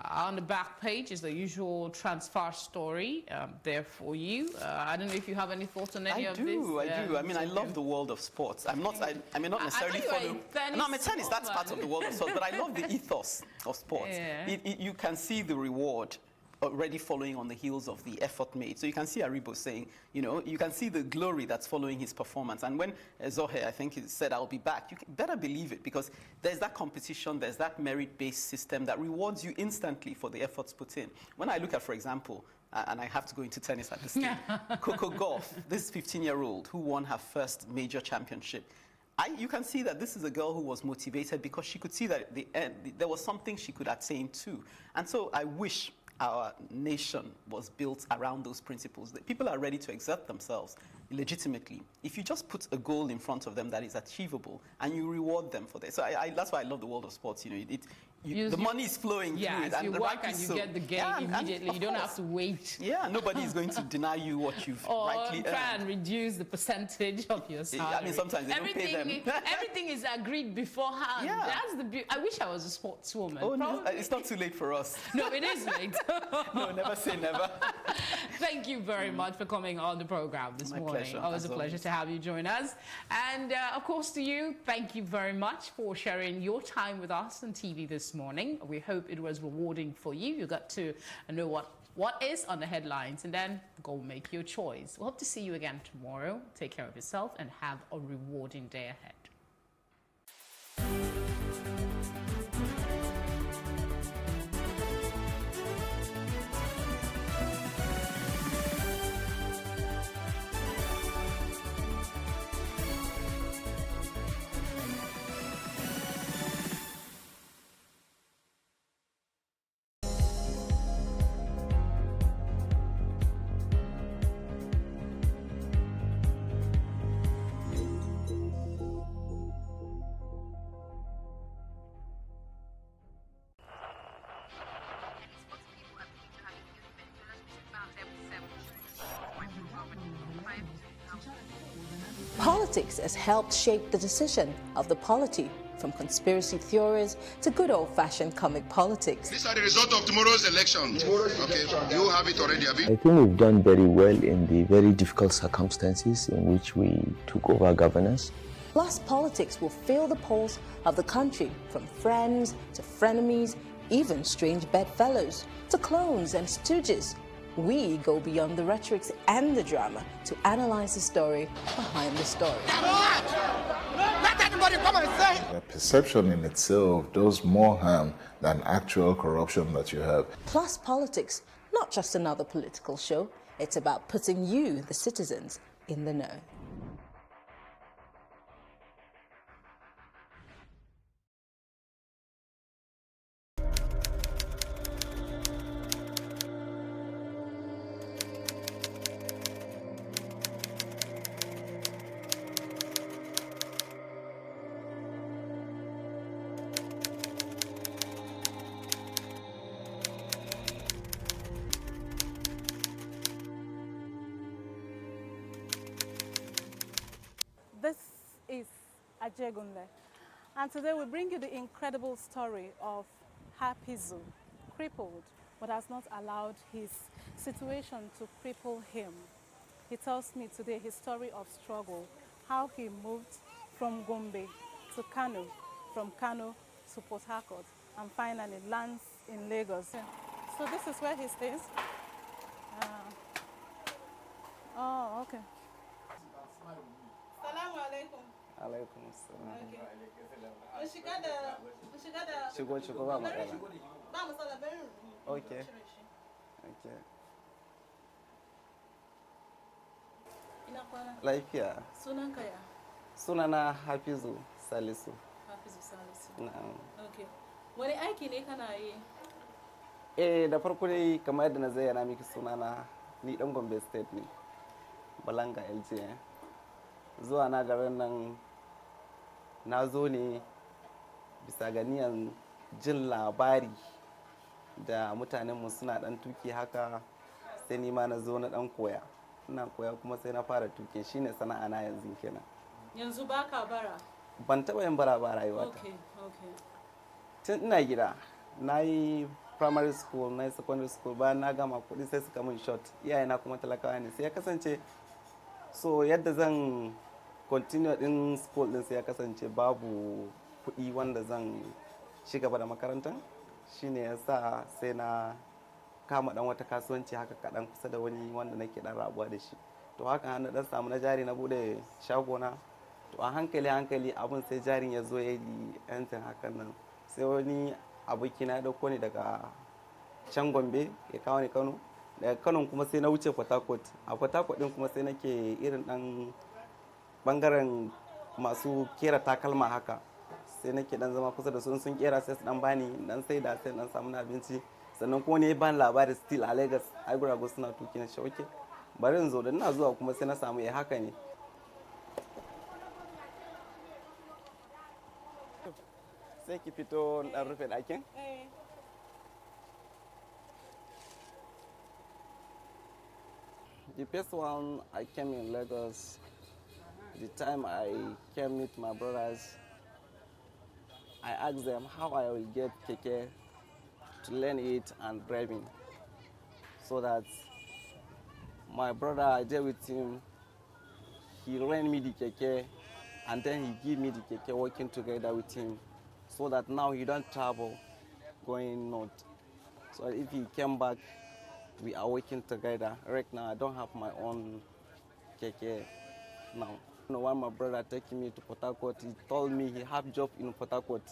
On the back page is the usual transfer story there for you. I don't know if you have any thoughts on any of this. I do. I mean, I love the world of sports. I may not necessarily follow. No, I'm a tennis. That's part of the world of sports. But I love the ethos of sports. Yeah. You can see the reward already following on the heels of the effort made. So you can see Aribo saying, you know, you can see the glory that's following his performance. And when Zohe, I think, he said, I'll be back, you better believe it, because there's that competition, there's that merit-based system that rewards you instantly for the efforts put in. When I look at, for example, and I have to go into tennis at this stage, Coco Gauff, this 15-year-old who won her first major championship, you can see that this is a girl who was motivated because she could see that there was something she could attain to. And so I wish our nation was built around those principles, that people are ready to exert themselves legitimately. If you just put a goal in front of them that is achievable and you reward them for that. So that's why I love the world of sports. You know, the money is flowing through it. And you work and you get the game immediately. You don't have to wait. Yeah, nobody is going to deny you what you've rightly earned. Or try and reduce the percentage of your salary. I mean, sometimes they don't pay them. Everything is agreed beforehand. Yeah. That's the beauty. I wish I was a sportswoman. Oh, no, it's not too late for us. No, it is late. No, never say never. Thank you very much for coming on the program this morning. Pleasure. Always a pleasure to have you join us. And of course to you, thank you very much for sharing your time with us on TV this morning. We hope it was rewarding for you. You got to know what is on the headlines and then go make your choice. We hope to see you again tomorrow. Take care of yourself and have a rewarding day ahead. Politics has helped shape the decision of the polity, from conspiracy theories to good old-fashioned comic politics. These are the results of tomorrow's election. Okay, you have it already, have you? I think we've done very well in the very difficult circumstances in which we took over governance. Plus, politics will fill the polls of the country, from friends to frenemies, even strange bedfellows to clones and stooges. We go beyond the rhetorics and the drama to analyze the story behind the story. Let anybody come and say! The perception in itself does more harm than actual corruption that you have. Plus Politics, not just another political show. It's about putting you, the citizens, in the know. This is Ajegunle, and today we bring you the incredible story of Hapizu, crippled, but has not allowed his situation to cripple him. He tells me today his story of struggle, how he moved from Gombe to Kano, from Kano to Port Harcourt, and finally lands in Lagos. So this is where he stays. Oh, okay. Assalamu alaikum. Alaikum assalam. Okay. Shigo ba matsala. Ba matsala bari. Okay. Okay. Ina kwana. Lafiya. Sunanka ya? Sunana Hafizu Salisu. Hafizu Salisu. Na'am. Okay. Wani aiki ne kana yi? Da farko dai kamar yadda na zayyana miki sunana ni dan Gombe State ne. Balanga LJ. Zuwa na garin nan na zo ne bisa ganiyan jin labari da mutanenmu suna dan tuki haka, sai ni ma na zo na dan koya. Ina koya kuma sai na fara tuki, shine sana'a na yanzu kenan. Yanzu baka bara? Ban taba yin bara ba rayuwata. Okay. Tun ina gida na yi primary school na secondary school bayan na gama kuɗi sai suka min short iyayena kuma talakawa ne sai ya kasance so yadda zan continue din school din sai ya kasance babu kuɗi wanda zan shiga da makarantar shine yasa sai na kama dan wata kasuwanci haka kaɗan kusa da wani wanda nake dan rabuwa da shi to haka na dan samu na jari na bude shagona to a hankali abin sai jarin ya zo ya yi yantin hakan nan sai wani abokina ya dauko ni daga can Gombe ya kawo ni Kano daga Kano kuma sai na wuce Port Harcourt a Port Harcourt din kuma sai nake irin dan bangaren masu kera takalma haka sai nake dan zama kusa da sun kera sai su dan bani dan sai da sai dan samu na abinci sannan kuma ne ban labari still a Lagos ai gurago suna tuki na shauke bari in zo da ina zuwa kuma sai na samu haka ne sai ki fito dan rufe ɗakin The first one I came in Lagos, the time I came with my brothers, I asked them how I will get keke to learn it and driving, so that my brother, I did with him, he ran me the keke, and then he gave me the keke working together with him, so that now he don't travel going north. So if he came back, we are working together. Right now, I don't have my own keke now. When my brother taking me to Port Harcourt, he told me he have job in Port Harcourt.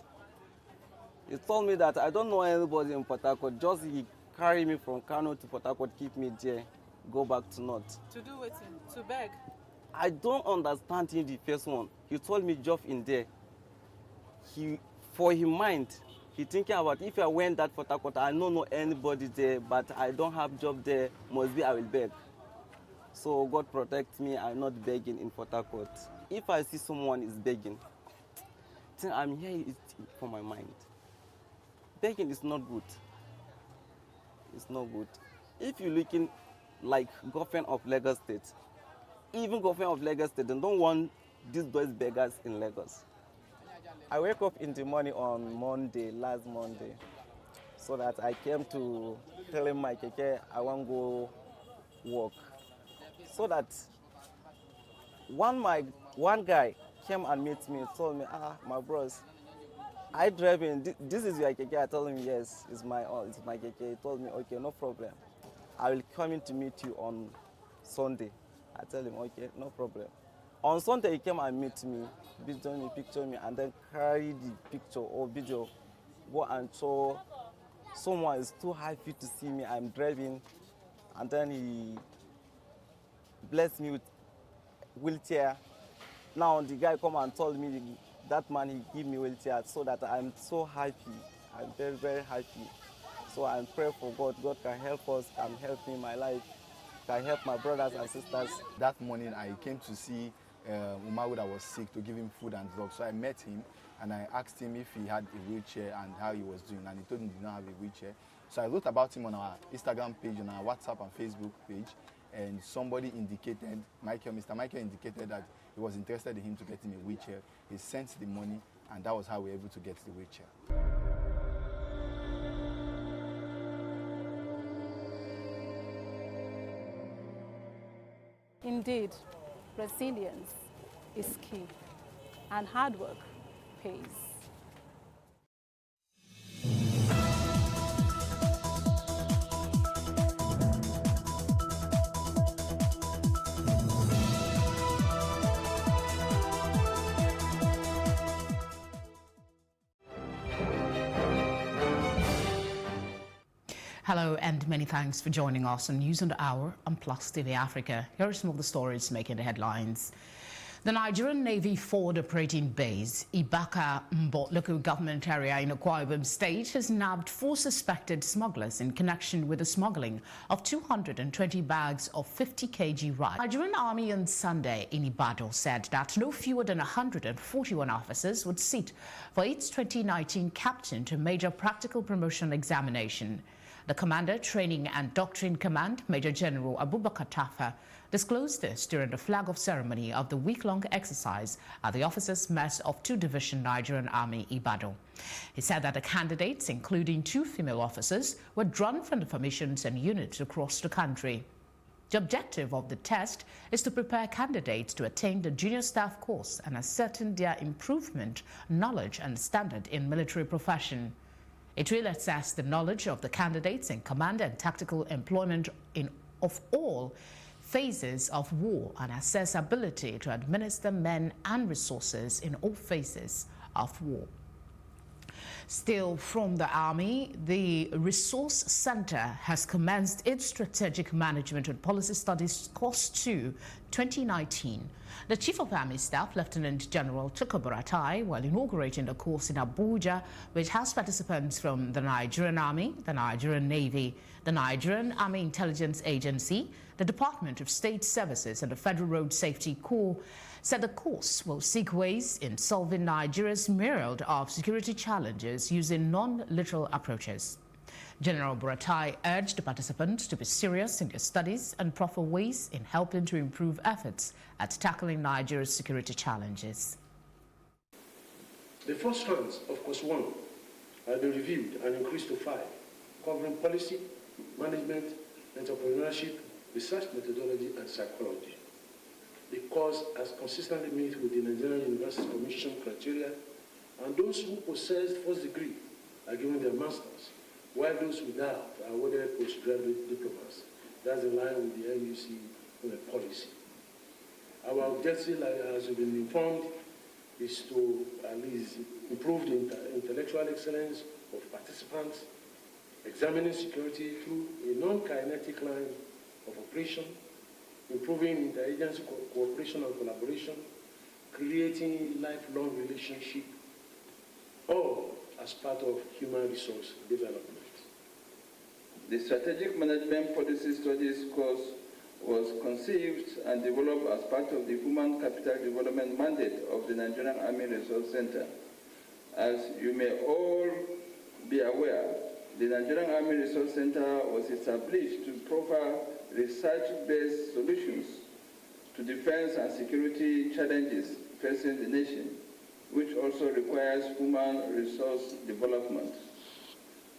He told me that I don't know anybody in Port Harcourt, just he carry me from Kano to Port Harcourt, keep me there, go back to North. To do what? To beg? I don't understand him the first one. He told me job in there. For his mind, he thinking about if I went that Port Harcourt, I don't know anybody there, but I don't have job there, must be I will beg. So God protect me, I'm not begging in Port Harcourt. If I see someone is begging, then I'm here for my mind. Begging is not good. It's not good. If you're looking like government of Lagos State, even government of Lagos State, they don't want these boys beggars in Lagos. I wake up in the morning on Monday, last Monday, so that I came to tell him my keke, I want to go work. So that one guy came and met me, told me, my bros, I driving, this is your keke. I told him, yes, it's my keke. He told me, okay, no problem. I will come in to meet you on Sunday. I tell him, okay, no problem. On Sunday, he came and met me, picture me, and then carry the picture or video, go and show someone is too happy to see me, I'm driving, and then he blessed me with wheelchair. Now the guy come and told me, that man, he give me wheelchair, so that I'm so happy. I'm very, very happy. So I pray for God. God can help us, can help me in my life, can help my brothers and sisters. That morning, I came to see Umaru that was sick, to give him food and drugs. So I met him and I asked him if he had a wheelchair and how he was doing, and he told me he did not have a wheelchair. So I wrote about him on our Instagram page, on our WhatsApp and Facebook page, and somebody indicated, Mr. Michael indicated that he was interested in him to get him a wheelchair. He sent the money, and that was how we were able to get the wheelchair. Indeed, resilience is key, and hard work pays. Hello and many thanks for joining us on News on the Hour on Plus TV Africa. Here are some of the stories making the headlines. The Nigerian Navy forward operating base, Ibaka Mbot local government area in Akwa Ibom State, has nabbed 4 suspected smugglers in connection with the smuggling of 220 bags of 50 kg rice. The Nigerian Army on Sunday in Ibadan said that no fewer than 141 officers would sit for its 2019 Captain to Major Practical Promotion Examination. The Commander, Training and Doctrine Command, Major General Abubakar Tafa, disclosed this during the flag-off ceremony of the week-long exercise at the officers' mess of 2 Division Nigerian Army, Ibadan. He said that the candidates, including 2 female officers, were drawn from the formations and units across the country. The objective of the test is to prepare candidates to attain the junior staff course and ascertain their improvement, knowledge and standard in military profession. It will assess the knowledge of the candidates in command and tactical employment of all phases of war and assess ability to administer men and resources in all phases of war. Still from the Army, the Resource Center has commenced its Strategic Management and Policy Studies Course 2 2019. The Chief of Army Staff, Lieutenant General Chuka Buratai, while inaugurating the course in Abuja, which has participants from the Nigerian Army, the Nigerian Navy, the Nigerian Army Intelligence Agency, the Department of State Services and the Federal Road Safety Corps, said the course will seek ways in solving Nigeria's myriad of security challenges using non-literal approaches. General Buratai urged the participants to be serious in their studies and proffer ways in helping to improve efforts at tackling Nigeria's security challenges. The first strands of Course 1 have been reviewed and increased to 5, covering policy, management, entrepreneurship, research methodology, and psychology. The course has consistently met with the Nigerian University Commission criteria, and those who possess first degree are given their masters, while those without are awarded postgraduate diplomas. That's in line with the NUC policy. Our objective, as we've been informed, is to at least improve the intellectual excellence of participants, examining security through a non-kinetic line of operation, improving interagency cooperation and collaboration, creating lifelong relationship, all as part of human resource development. The Strategic Management Policy Studies course was conceived and developed as part of the Human Capital Development mandate of the Nigerian Army Resource Center. As you may all be aware, the Nigerian Army Resource Center was established to provide research-based solutions to defense and security challenges facing the nation, which also requires human resource development.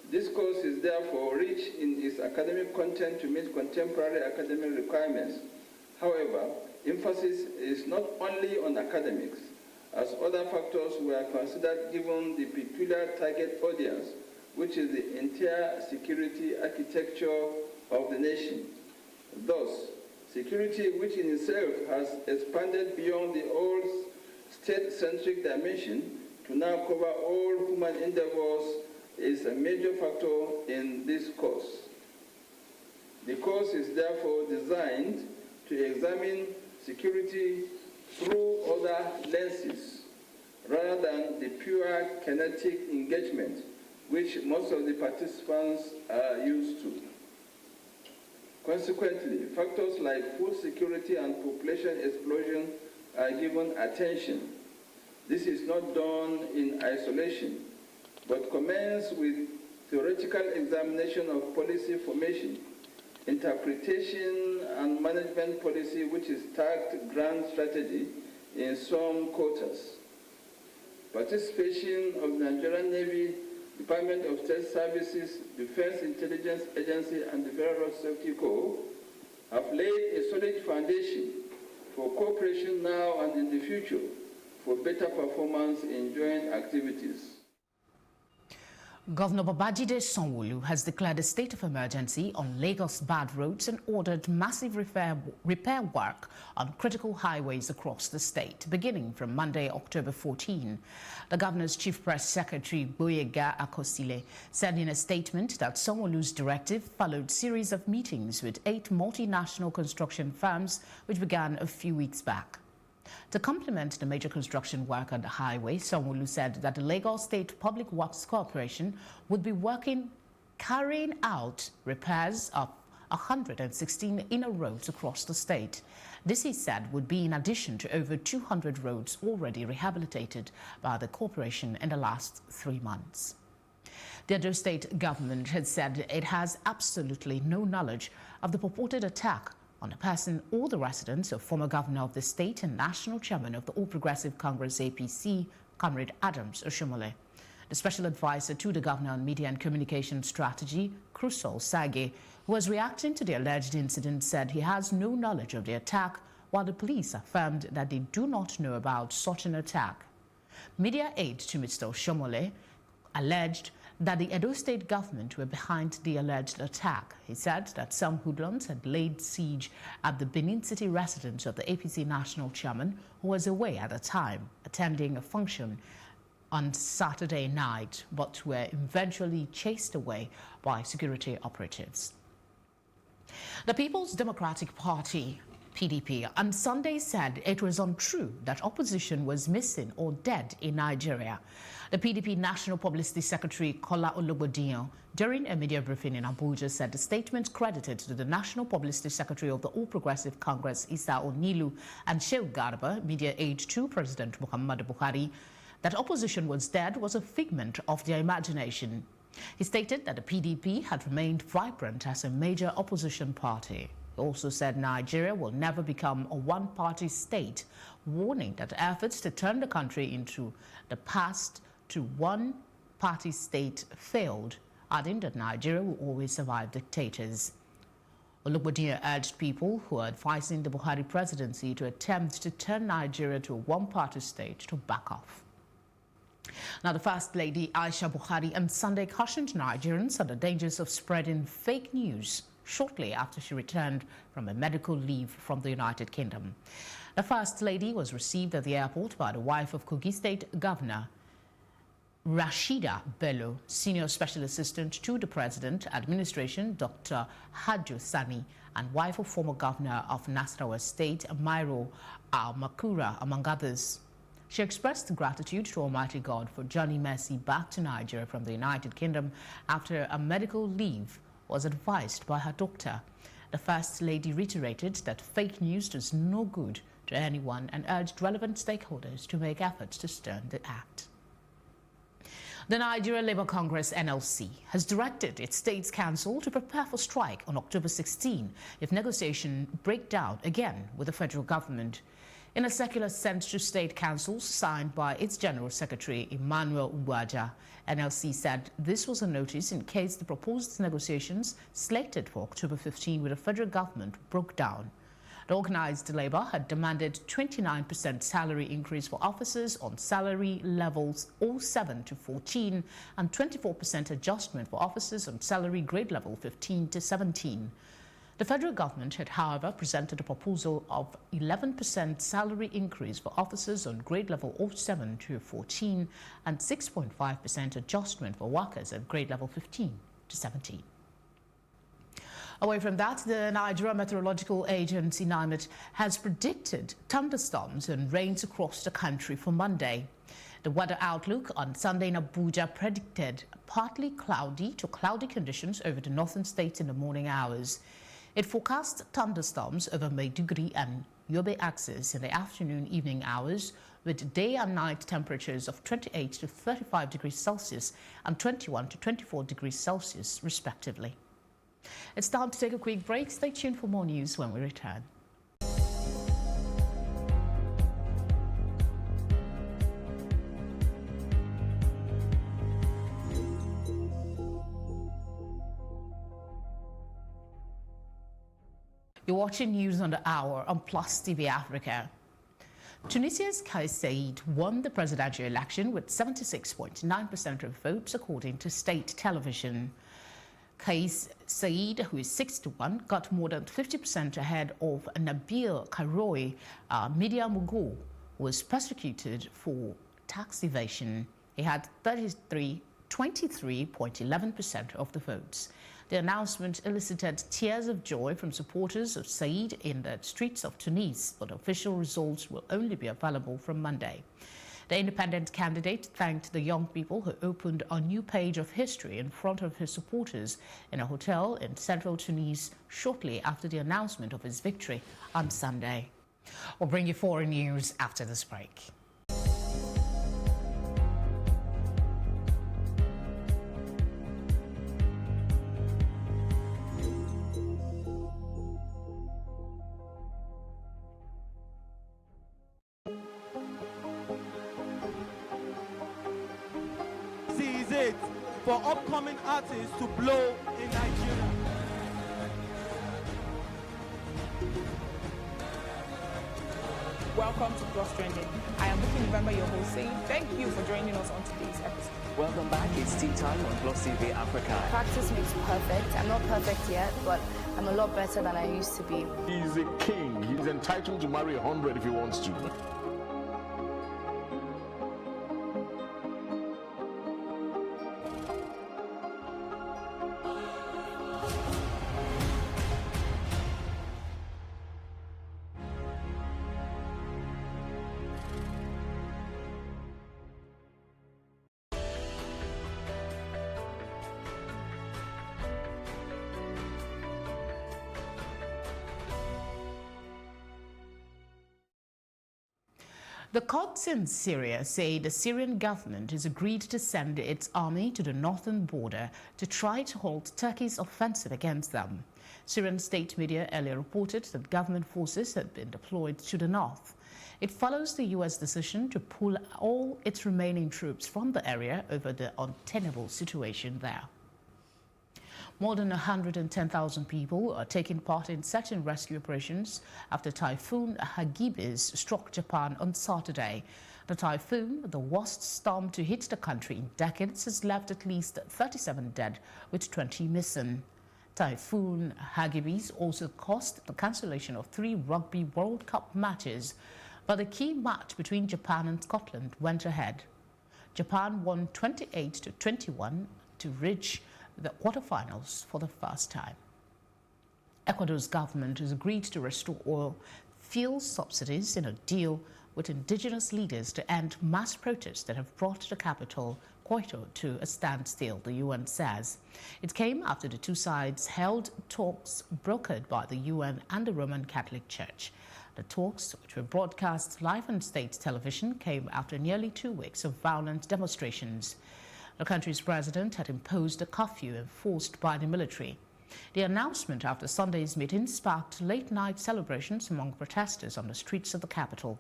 This course is therefore rich in its academic content to meet contemporary academic requirements. However, emphasis is not only on academics, as other factors were considered given the peculiar target audience, which is the entire security architecture of the nation. Thus, security, which in itself has expanded beyond the old state-centric dimension to now cover all human endeavors, is a major factor in this course. The course is therefore designed to examine security through other lenses, rather than the pure kinetic engagement which most of the participants are used to. Consequently, factors like food security and population explosion are given attention. This is not done in isolation, but commence with theoretical examination of policy formation, interpretation and management policy, which is tagged grand strategy in some quarters. Participation of the Nigerian Navy, Department of State Services, Defense Intelligence Agency, and the Federal Road Safety Corps have laid a solid foundation for cooperation now and in the future for better performance in joint activities. Governor Babajide Sanwo-Olu has declared a state of emergency on Lagos bad roads and ordered massive repair work on critical highways across the state, beginning from Monday, October 14. The governor's chief press secretary, Boyega Akosile, said in a statement that Sanwo-Olu's directive followed a series of meetings with 8 multinational construction firms, which began a few weeks back. To complement the major construction work on the highway, Sanwo-Olu said that the Lagos State Public Works Corporation would be carrying out repairs of 116 inner roads across the state. This, he said, would be in addition to over 200 roads already rehabilitated by the corporation in the last 3 months. The Edo State government had said it has absolutely no knowledge of the purported attack on the person or the residence of former governor of the state and national chairman of the All Progressive Congress APC, Comrade Adams Oshomole. The special advisor to the governor on media and communication strategy, Krusol Sage, who was reacting to the alleged incident, said he has no knowledge of the attack, while the police affirmed that they do not know about such an attack. Media aide to Mr. Oshomole alleged that the Edo State government were behind the alleged attack. He said that some hoodlums had laid siege at the Benin City residence of the APC national chairman, who was away at the time, attending a function on Saturday night, but were eventually chased away by security operatives. The People's Democratic Party, PDP, on Sunday said it was untrue that opposition was missing or dead in Nigeria. The PDP National Publicity Secretary Kola Ologbodiyan, during a media briefing in Abuja, said the statement credited to the National Publicity Secretary of the All Progressive Congress, Isa Onilu, and Shehu Garba, media aide to President Muhammadu Buhari, that opposition was dead was a figment of their imagination. He stated that the PDP had remained vibrant as a major opposition party. He also said Nigeria will never become a one-party state, warning that efforts to turn the country into the past to one-party state failed, adding that Nigeria will always survive dictators. Ologbodiyan urged people who are advising the Buhari presidency to attempt to turn Nigeria to a one-party state to back off. Now, the First Lady Aisha Buhari on Sunday cautioned Nigerians on the dangers of spreading fake news shortly after she returned from a medical leave from the United Kingdom. The First Lady was received at the airport by the wife of Kogi State Governor Rashida Bello, Senior Special Assistant to the President, Administration, Dr. Hajo Sani, and wife of former Governor of Nasarawa State, Mairo Al-Makura, among others. She expressed gratitude to Almighty God for journeying mercy back to Nigeria from the United Kingdom after a medical leave was advised by her doctor. The First Lady reiterated that fake news does no good to anyone and urged relevant stakeholders to make efforts to stem the act. The Nigeria Labour Congress (NLC) has directed its States Council to prepare for strike on October 16 if negotiations break down again with the federal government. In a circular sent to state councils signed by its General Secretary Emmanuel Uwaja, NLC said this was a notice in case the proposed negotiations slated for October 15 with the federal government broke down. The organized labor had demanded 29% salary increase for officers on salary levels 07 to 14 and 24% adjustment for officers on salary grade level 15 to 17. The federal government had, however, presented a proposal of 11% salary increase for officers on grade level 07 to 14 and 6.5% adjustment for workers at grade level 15 to 17. Away from that, the Nigeria Meteorological Agency, NIMET, has predicted thunderstorms and rains across the country for Monday. The weather outlook on Sunday in Abuja predicted partly cloudy to cloudy conditions over the northern states in the morning hours. It forecast thunderstorms over Maiduguri and Yobe axis in the afternoon-evening hours, with day and night temperatures of 28 to 35 degrees Celsius and 21 to 24 degrees Celsius, respectively. It's time to take a quick break. Stay tuned for more news when we return. You're watching News on the Hour on Plus TV Africa. Tunisia's Kais Saied won the presidential election with 76.9% of votes, according to state television. Kais Saied, who is 6-1, got more than 50% ahead of Nabil Karoui, media mogul, who was persecuted for tax evasion. He had 23.11% of the votes. The announcement elicited tears of joy from supporters of Saied in the streets of Tunis, but official results will only be available from Monday. The independent candidate thanked the young people who opened a new page of history in front of his supporters in a hotel in central Tunis shortly after the announcement of his victory on Sunday. We'll bring you foreign news after this break. seize it for upcoming artists to blow in Nigeria. Welcome to Plus Trending. I am Booking November, your host, saying thank you for joining us on today's episode. Welcome back. It's tea time on Plus TV Africa. Practice makes perfect. I'm not perfect yet, but I'm a lot better than I used to be. He's a king. He's entitled to marry 100 if he wants to. The Kurds in Syria say the Syrian government has agreed to send its army to the northern border to try to halt Turkey's offensive against them. Syrian state media earlier reported that government forces had been deployed to the north. It follows the U.S. decision to pull all its remaining troops from the area over the untenable situation there. More than 110,000 people are taking part in search and rescue operations after Typhoon Hagibis struck Japan on Saturday. The typhoon, the worst storm to hit the country in decades, has left at least 37 dead with 20 missing. Typhoon Hagibis also caused the cancellation of 3 Rugby World Cup matches, but the key match between Japan and Scotland went ahead. Japan won 28-21 to reach the quarterfinals for the first time. Ecuador's government has agreed to restore oil fuel subsidies in a deal with indigenous leaders to end mass protests that have brought the capital, Quito, to a standstill, the UN says. It came after the two sides held talks brokered by the UN and the Roman Catholic Church. The talks, which were broadcast live on state television, came after nearly 2 weeks of violent demonstrations. The country's president had imposed a curfew enforced by the military. The announcement after Sunday's meeting sparked late-night celebrations among protesters on the streets of the capital.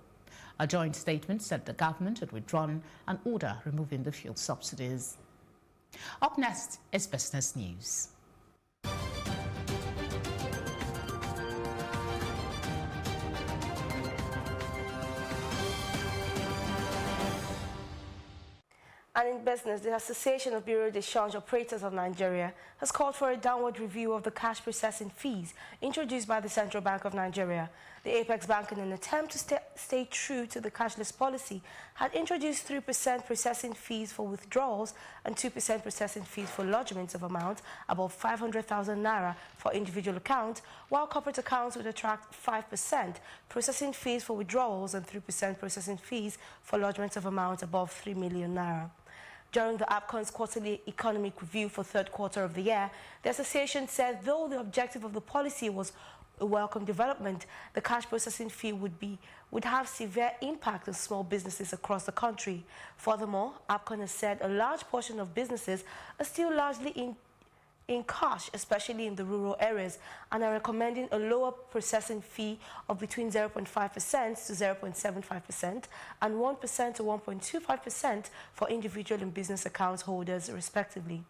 A joint statement said the government had withdrawn an order removing the fuel subsidies. Up next is business news. And in business, the Association of Bureau de Change Operators of Nigeria has called for a downward review of the cash processing fees introduced by the Central Bank of Nigeria. The Apex Bank, in an attempt to stay true to the cashless policy, had introduced 3% processing fees for withdrawals and 2% processing fees for lodgements of amount above 500,000 naira for individual accounts, while corporate accounts would attract 5% processing fees for withdrawals and 3% processing fees for lodgements of amount above 3 million naira. During the APCON's quarterly economic review for third quarter of the year, the association said though the objective of the policy was a welcome development, the cash processing fee would have severe impact on small businesses across the country. Furthermore, APCON has said a large portion of businesses are still largely in cash, especially in the rural areas, and are recommending a lower processing fee of between 0.5% to 0.75% and 1% to 1.25% for individual and business account holders, respectively.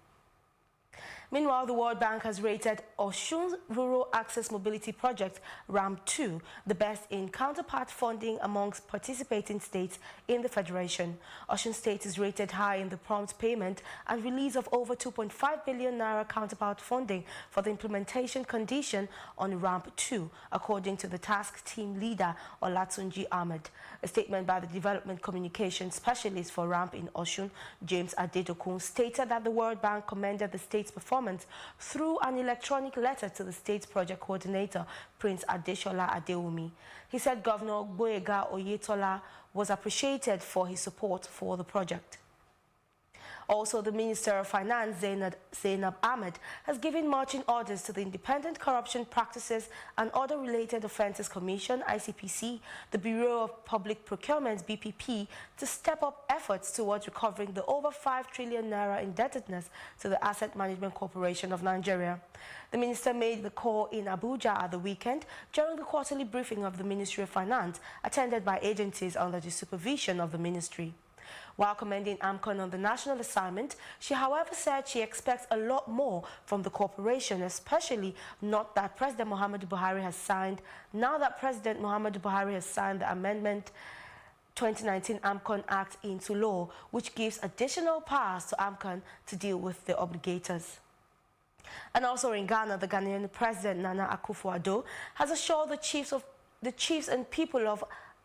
Meanwhile, the World Bank has rated Osun's Rural Access Mobility Project, RAMP 2, the best in counterpart funding amongst participating states in the Federation. Osun State is rated high in the prompt payment and release of over 2.5 billion naira counterpart funding for the implementation condition on RAMP 2, according to the task team leader, Olatunji Ahmed. A statement by the Development Communication Specialist for RAMP in Osun, James Adedokun, stated that the World Bank commended the state's performance through an electronic letter to the state's project coordinator, Prince Adeshola Adewumi. He said Governor Gboyega Oyetola was appreciated for his support for the project. Also, the Minister of Finance, Zainab Ahmed, has given marching orders to the Independent Corruption Practices and Other Related Offences Commission, ICPC, the Bureau of Public Procurement, BPP, to step up efforts towards recovering the over 5 trillion naira indebtedness to the Asset Management Corporation of Nigeria. The minister made the call in Abuja at the weekend during the quarterly briefing of the Ministry of Finance, attended by agencies under the supervision of the ministry. While commending AMCON on the national assignment, she however said she expects a lot more from the corporation, especially now that President Muhammadu Buhari has signed the Amendment 2019 AMCON Act into law, which gives additional powers to AMCON to deal with the obligators. And also in Ghana, the Ghanaian President Nana Akufo-Addo has assured the chiefs and people of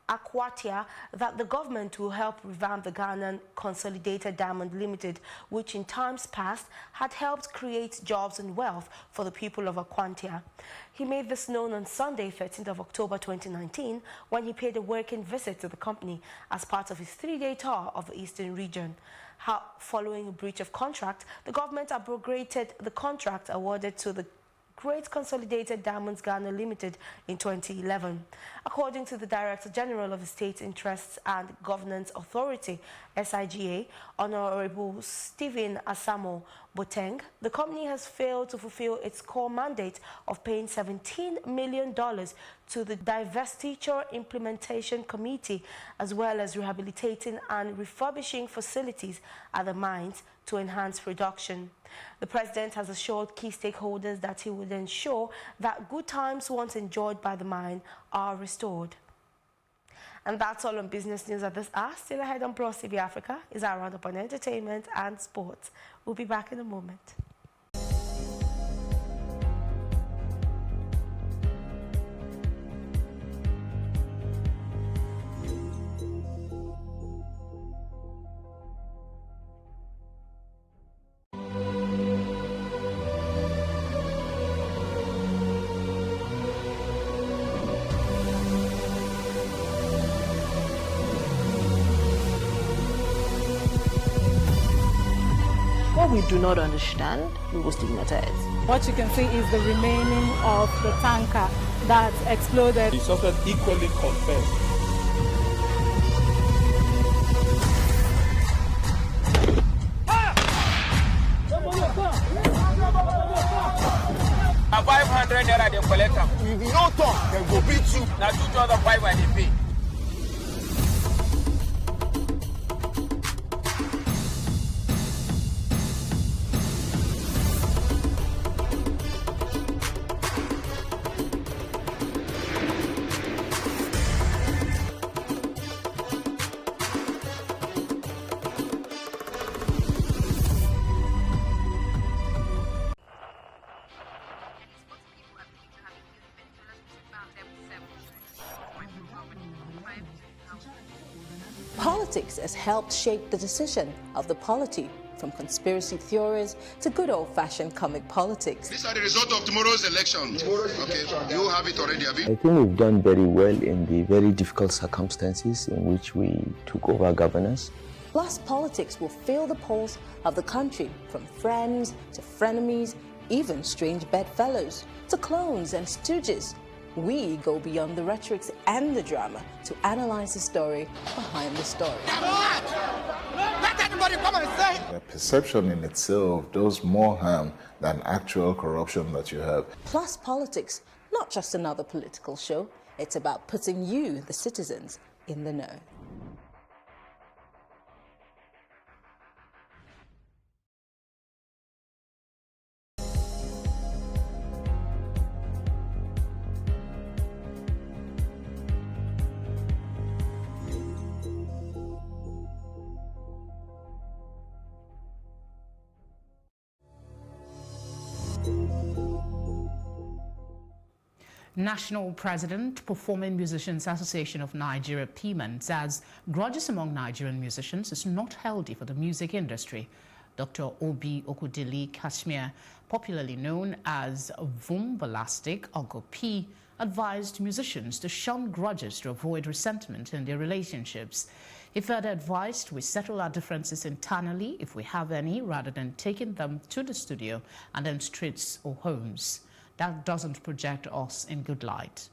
Akwatia that the government will help revamp the Ghanaian Consolidated Diamond Limited, which in times past had helped create jobs and wealth for the people of Akwatia. He made this known on Sunday, 13th of October 2019, when he paid a working visit to the company as part of his 3-day tour of the eastern region. Following a breach of contract, the government abrogated the contract awarded to the Great Consolidated Diamonds Ghana Limited in 2011. According to the Director General of the State Interests and Governance Authority, SIGA, Honorable Stephen Asamo Boteng, the company has failed to fulfill its core mandate of paying $17 million to the Divestiture Implementation Committee, as well as rehabilitating and refurbishing facilities at the mines to enhance production. The president has assured key stakeholders that he would ensure that good times once enjoyed by the mine are restored. And that's all on business news at this hour. Still ahead on Plus TV Africa is our roundup on entertainment and sports. We'll be back in a moment. What we do not understand, we will stigmatize. What you can see is the remaining of the tanker that exploded. He suffered equally confessed. A 500 naira they collect them. If you don't talk, they will beat you. Now 2,500 they pay. Politics has helped shape the decision of the polity, from conspiracy theories to good old-fashioned comic politics. These are the result of tomorrow's election. Okay, you have it already, have you? I think we've done very well in the very difficult circumstances in which we took over governance. Plus, politics will fill the polls of the country, from friends to frenemies, even strange bedfellows, to clones and stooges. We go beyond the rhetorics and the drama to analyze the story behind the story. Let anybody come and say. The perception in itself does more harm than actual corruption that you have. Plus Politics, not just another political show. It's about putting you, the citizens, in the know. National President, Performing Musicians Association of Nigeria, PMAN, says grudges among Nigerian musicians is not healthy for the music industry. Dr. Obi Okudili Kashmir, popularly known as Vumbalastic Ogo P, advised musicians to shun grudges to avoid resentment in their relationships. He further advised we settle our differences internally, if we have any, rather than taking them to the studio and then streets or homes. That doesn't project us in good light.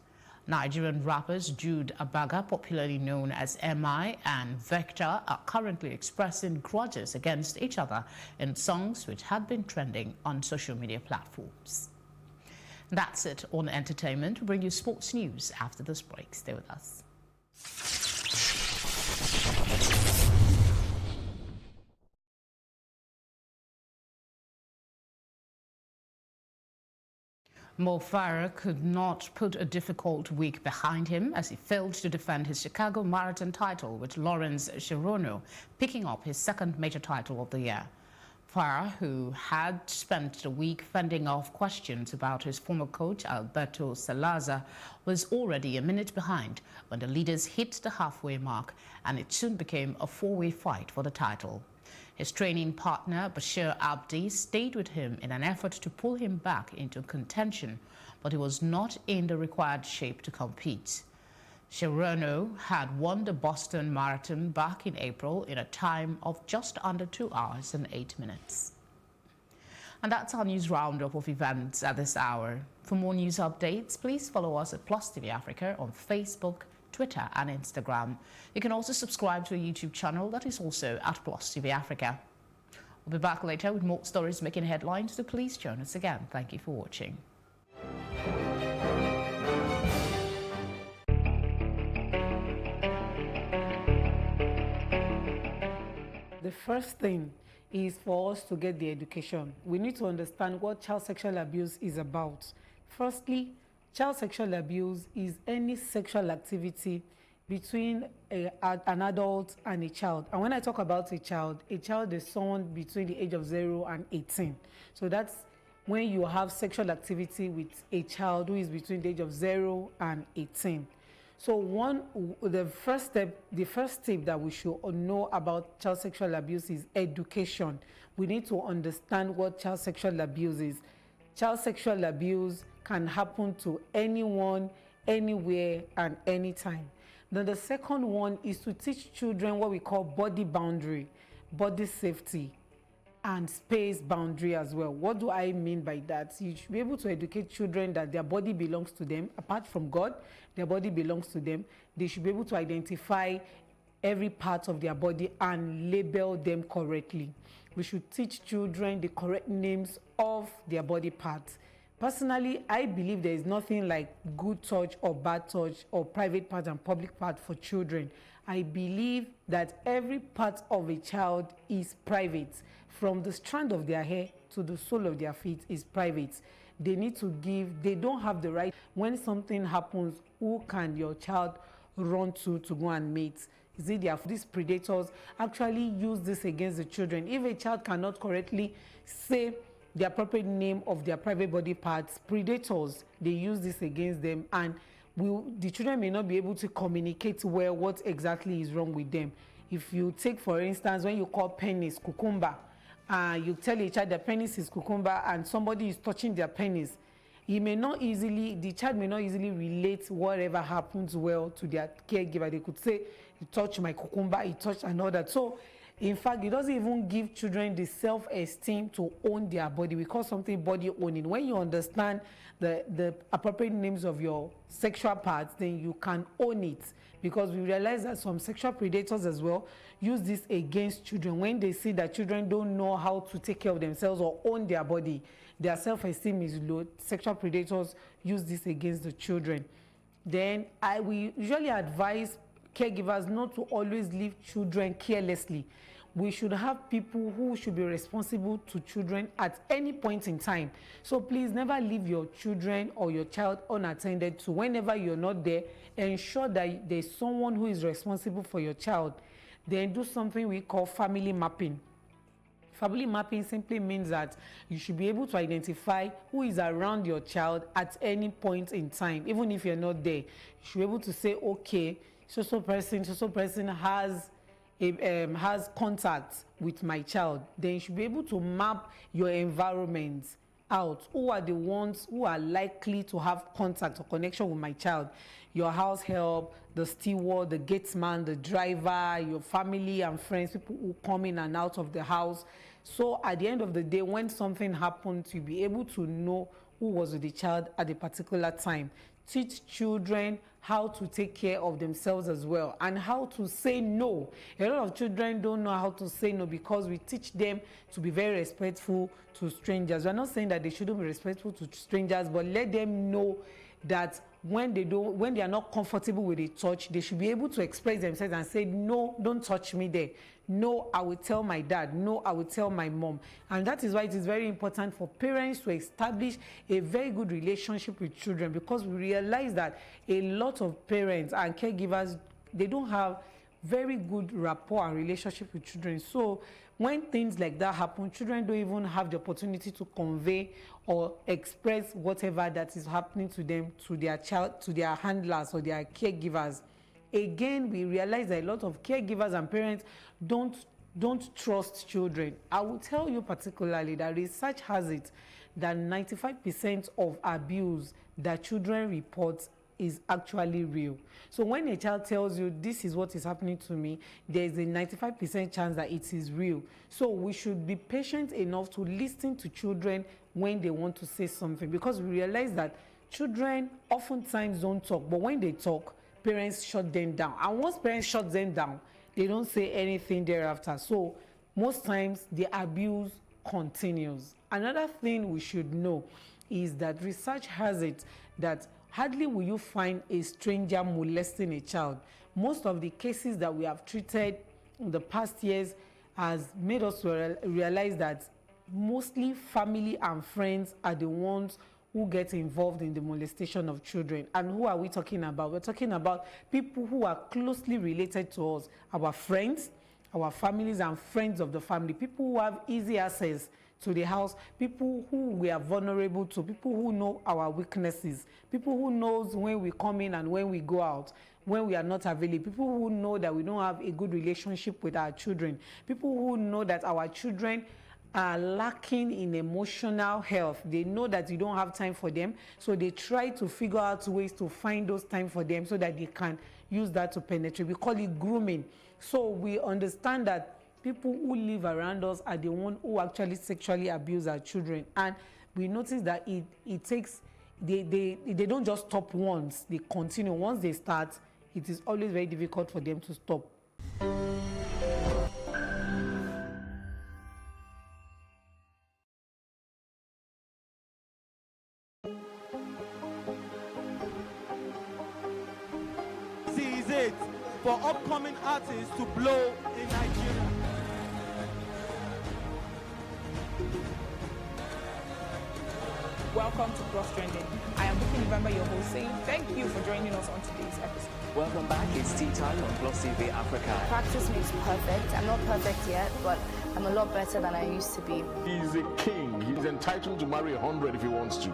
Nigerian rappers Jude Abaga, popularly known as MI, and Vector are currently expressing grudges against each other in songs which had been trending on social media platforms. That's it on entertainment. We'll bring you sports news after this break. Stay with us. Mo Farah could not put a difficult week behind him as he failed to defend his Chicago Marathon title, with Lawrence Sharono picking up his second major title of the year. Farah, who had spent the week fending off questions about his former coach Alberto Salazar, was already a minute behind when the leaders hit the halfway mark, and it soon became a four-way fight for the title. His training partner, Bashir Abdi, stayed with him in an effort to pull him back into contention, but he was not in the required shape to compete. Sharono had won the Boston Marathon back in April in a time of just under 2 hours and 8 minutes. And that's our news roundup of events at this hour. For more news updates, please follow us at Plus TV Africa on Facebook, Twitter and Instagram. You can also subscribe to a YouTube channel that is also at Plus TV Africa. We'll be back later with more stories making headlines, so please join us again. Thank you for watching. The first thing is for us to get the education. We need to understand what child sexual abuse is about. Firstly, child sexual abuse is any sexual activity between an adult and a child. And when I talk about a child is someone between the age of 0 and 18. So that's when you have sexual activity with a child who is between the age of 0 and 18. So the first step that we should know about child sexual abuse is education. We need to understand what child sexual abuse is. Child sexual abuse can happen to anyone, anywhere, and anytime. Then the second one is to teach children what we call body boundary, body safety, and space boundary as well. What do I mean by that? You should be able to educate children that their body belongs to them. Apart from God, their body belongs to them. They should be able to identify every part of their body and label them correctly. We should teach children the correct names of their body parts. Personally, I believe there is nothing like good touch or bad touch or private part and public part for children. I believe that every part of a child is private. From the strand of their hair to the sole of their feet is private. They don't have the right. When something happens, who can your child run to go and mate? Is it these predators actually use this against the children? If a child cannot correctly say the appropriate name of their private body parts, predators, they use this against them, and the children may not be able to communicate well what exactly is wrong with them. If you take, for instance, when you call penis cucumber, you tell a child that penis is cucumber and somebody is touching their penis, the child may not easily relate whatever happens well to their caregiver. They could say, "You touch my cucumber, you touch another." So, in fact, it doesn't even give children the self-esteem to own their body. We call something body owning. When you understand the appropriate names of your sexual parts, then you can own it. Because we realize that some sexual predators as well use this against children. When they see that children don't know how to take care of themselves or own their body, their self-esteem is low, sexual predators use this against the children. Then we usually advise caregivers not to always leave children carelessly. We should have people who should be responsible to children at any point in time. So please never leave your children or your child unattended to. Whenever you're not there, ensure that there's someone who is responsible for your child. Then do something we call family mapping. Family mapping simply means that you should be able to identify who is around your child at any point in time, even if you're not there. You should be able to say, okay, so person has contact with my child. Then you should be able to map your environment out. Who are the ones who are likely to have contact or connection with my child? Your house help, the steward, the gatesman, the driver, your family and friends, people who come in and out of the house. So at the end of the day, when something happens, you'll be able to know who was with the child at a particular time. Teach children how to take care of themselves as well and how to say no. A lot of children don't know how to say no because we teach them to be very respectful to strangers. We're not saying that they shouldn't be respectful to strangers, but let them know that when they are not comfortable with a touch, they should be able to express themselves and say, no, don't touch me there. No, I will tell my dad. No, I will tell my mom. And that is why it is very important for parents to establish a very good relationship with children, because we realize that a lot of parents and caregivers, they don't have very good rapport and relationship with children. So when things like that happen, children don't even have the opportunity to convey or express whatever that is happening to them to their child, to their handlers or their caregivers. Again, we realize that a lot of caregivers and parents don't trust children. I will tell you particularly that research has it that 95% of abuse that children report is actually real. So when a child tells you this is what is happening to me, there is a 95% chance that it is real. So we should be patient enough to listen to children when they want to say something, because we realize that children oftentimes don't talk, but when they talk, parents shut them down. And once parents shut them down, they don't say anything thereafter. So most times the abuse continues. Another thing we should know is that research has it that hardly will you find a stranger molesting a child. Most of the cases that we have treated in the past years has made us realize that mostly family and friends are the ones who get involved in the molestation of children. And who are we talking about? We're talking about people who are closely related to us, our friends, our families and friends of the family, people who have easy access to the house, people who we are vulnerable to, people who know our weaknesses, people who knows when we come in and when we go out, when we are not available, people who know that we don't have a good relationship with our children, people who know that our children are lacking in emotional health. They know that you don't have time for them, so they try to figure out ways to find those time for them so that they can use that to penetrate. We call it grooming. So we understand that people who live around us are the ones who actually sexually abuse our children. And we notice that it takes, they don't just stop once, they continue. Once they start, it is always very difficult for them to stop. This is it for upcoming artists to blow in Nigeria. Welcome to Cross Trending. I am Bookie November, your host, saying thank you for joining us on today's episode. Welcome back. It's tea time on Plus TV Africa. Practice makes perfect. I'm not perfect yet, but I'm a lot better than I used to be. He's a king. He's entitled to marry 100 if he wants to.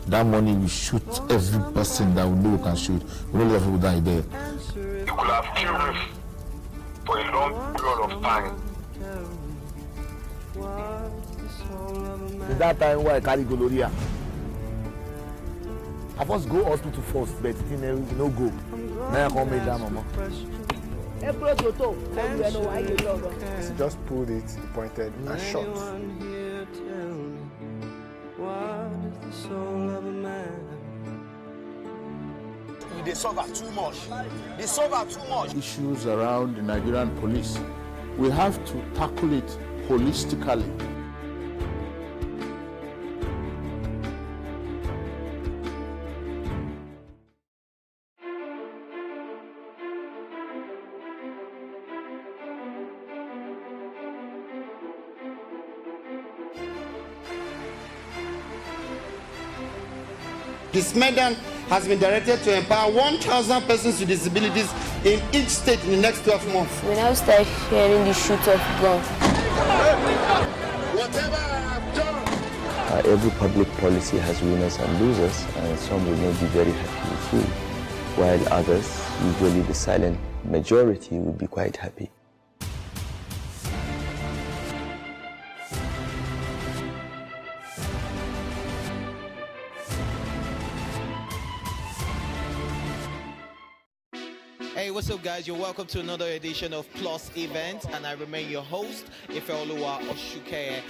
That money we shoot every person that we know we can shoot. We don't let people die there. You could have killed me for a long period of time. Is that time why I carry gonorrhea? I first go hospital first, but it no go. Now I come make that mama. He just pulled it, pointed, and shot. What is the soul of a man? They suffer too much. They suffer too much. Issues around the Nigerian police, we have to tackle it holistically. This medal has been directed to empower 1,000 persons with disabilities in each state in the next 12 months. When I start hearing the shoot of gun, whatever I have done. Every public policy has winners and losers, and some will not be very happy with you, while others, usually the silent majority, will be quite happy. Hey, what's up, guys? You're welcome to another edition of Plus Event, and I remain your host, Ifeoluwa Oshukeye.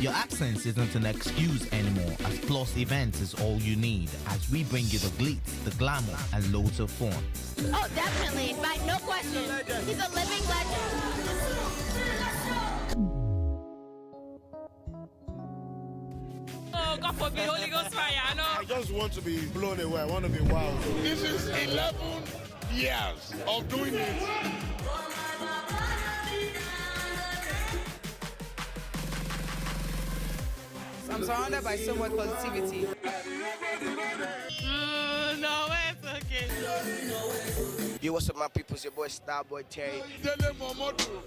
Your absence isn't an excuse anymore, as Plus Events is all you need, as we bring you the glitz, the glamour, and loads of fun. Oh, definitely. Right, no question. He's a living legend. Oh, God forbid, Holy Ghost fire, I know. I just want to be blown away. I want to be wild. This is 11 years of doing it. I'm surrounded by so much positivity. No, it's okay. Yo, what's up, my people? It's your boy Starboy Terry.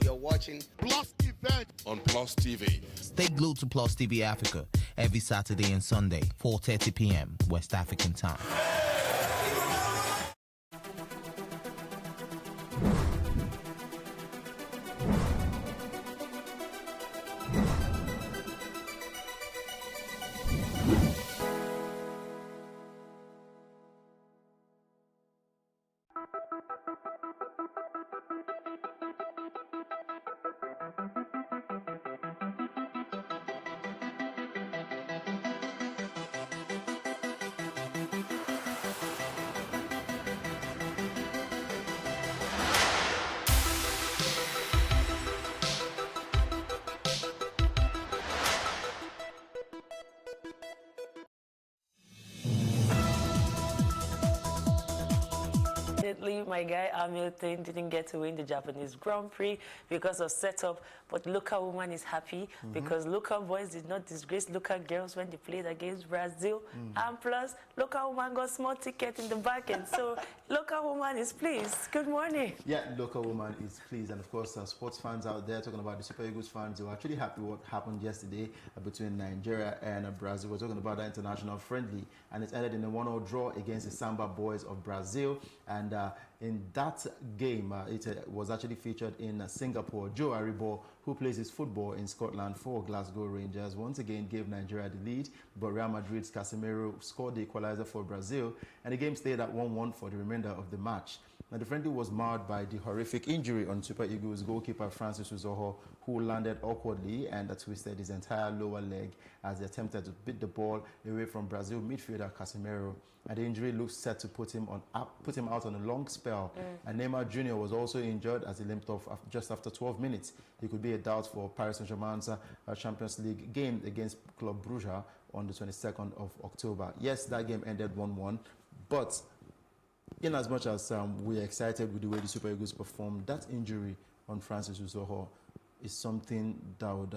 You're watching Plus Event on Plus TV. Stay glued to Plus TV Africa every Saturday and Sunday, 4:30 p.m. West African time. Unfortunately, my guy Hamilton didn't get to win the Japanese Grand Prix because of setup, but local woman is happy because local boys did not disgrace local girls when they played against Brazil, and plus, local woman got small ticket in the back end, so local woman is pleased. Good morning. Yeah, local woman is pleased, and of course, sports fans out there talking about the Super Eagles fans, they were actually happy what happened yesterday between Nigeria and Brazil. We're talking about that international friendly, and it ended in a 1-0 draw against the Samba Boys of Brazil, and in that game, it was actually featured in Singapore. Joe Aribo, who plays his football in Scotland for Glasgow Rangers, once again gave Nigeria the lead, but Real Madrid's Casemiro scored the equalizer for Brazil, and the game stayed at 1-1 for the remainder of the match. Now, the friendly was marred by the horrific injury on Super Eagles goalkeeper Francis Uzoho, who landed awkwardly and twisted his entire lower leg as he attempted to beat the ball away from Brazil midfielder Casemiro. And the injury looks set to put him out on a long spell. And Neymar Jr. was also injured as he limped off just after 12 minutes. He could be a doubt for Paris Saint-Germain's Champions League game against Club Brugge on the 22nd of October. Yes, that game ended 1-1, but in as much as we're excited with the way the Super Eagles performed, that injury on Francis Uzoho is something that would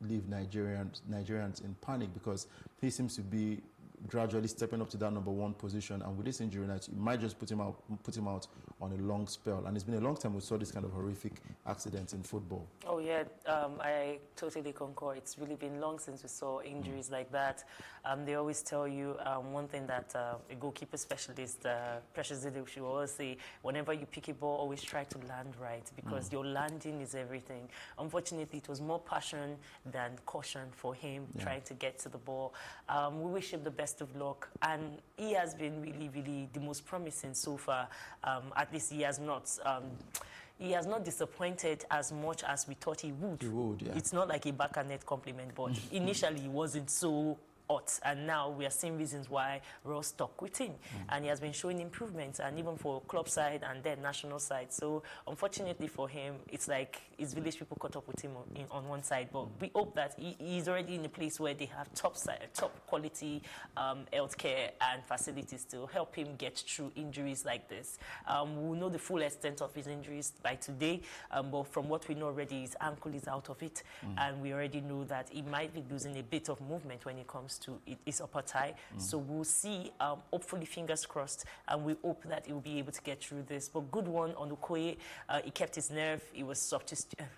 leave Nigerians in panic, because he seems to be gradually stepping up to that number one position, and with this injury, it might just put him out on a long spell. And it's been a long time we saw this kind of horrific accidents in football. Oh yeah, I totally concur. It's really been long since we saw injuries like that. They always tell you one thing that a goalkeeper specialist, Precious Zidane, she will always say, whenever you pick a ball, always try to land right, because your landing is everything. Unfortunately, it was more passion than caution for him trying to get to the ball. We wish him the best of luck, and he has been really, really the most promising so far. At least he has not disappointed as much as we thought he would. He would, yeah. It's not like a back and net compliment, but initially he wasn't so hot, and now we are seeing reasons why Ross stuck with him, and he has been showing improvements, and even for club side and then national side. So unfortunately for him, it's like his village people caught up with him on one side, but we hope that he's already in a place where they have top quality healthcare and facilities to help him get through injuries like this. We'll know the full extent of his injuries by today, but from what we know already, his ankle is out of it, and we already know that he might be losing a bit of movement when it comes to his upper thigh. So we'll see, hopefully fingers crossed, and we hope that he will be able to get through this. But good one on Okoye. He kept his nerve. He was substituted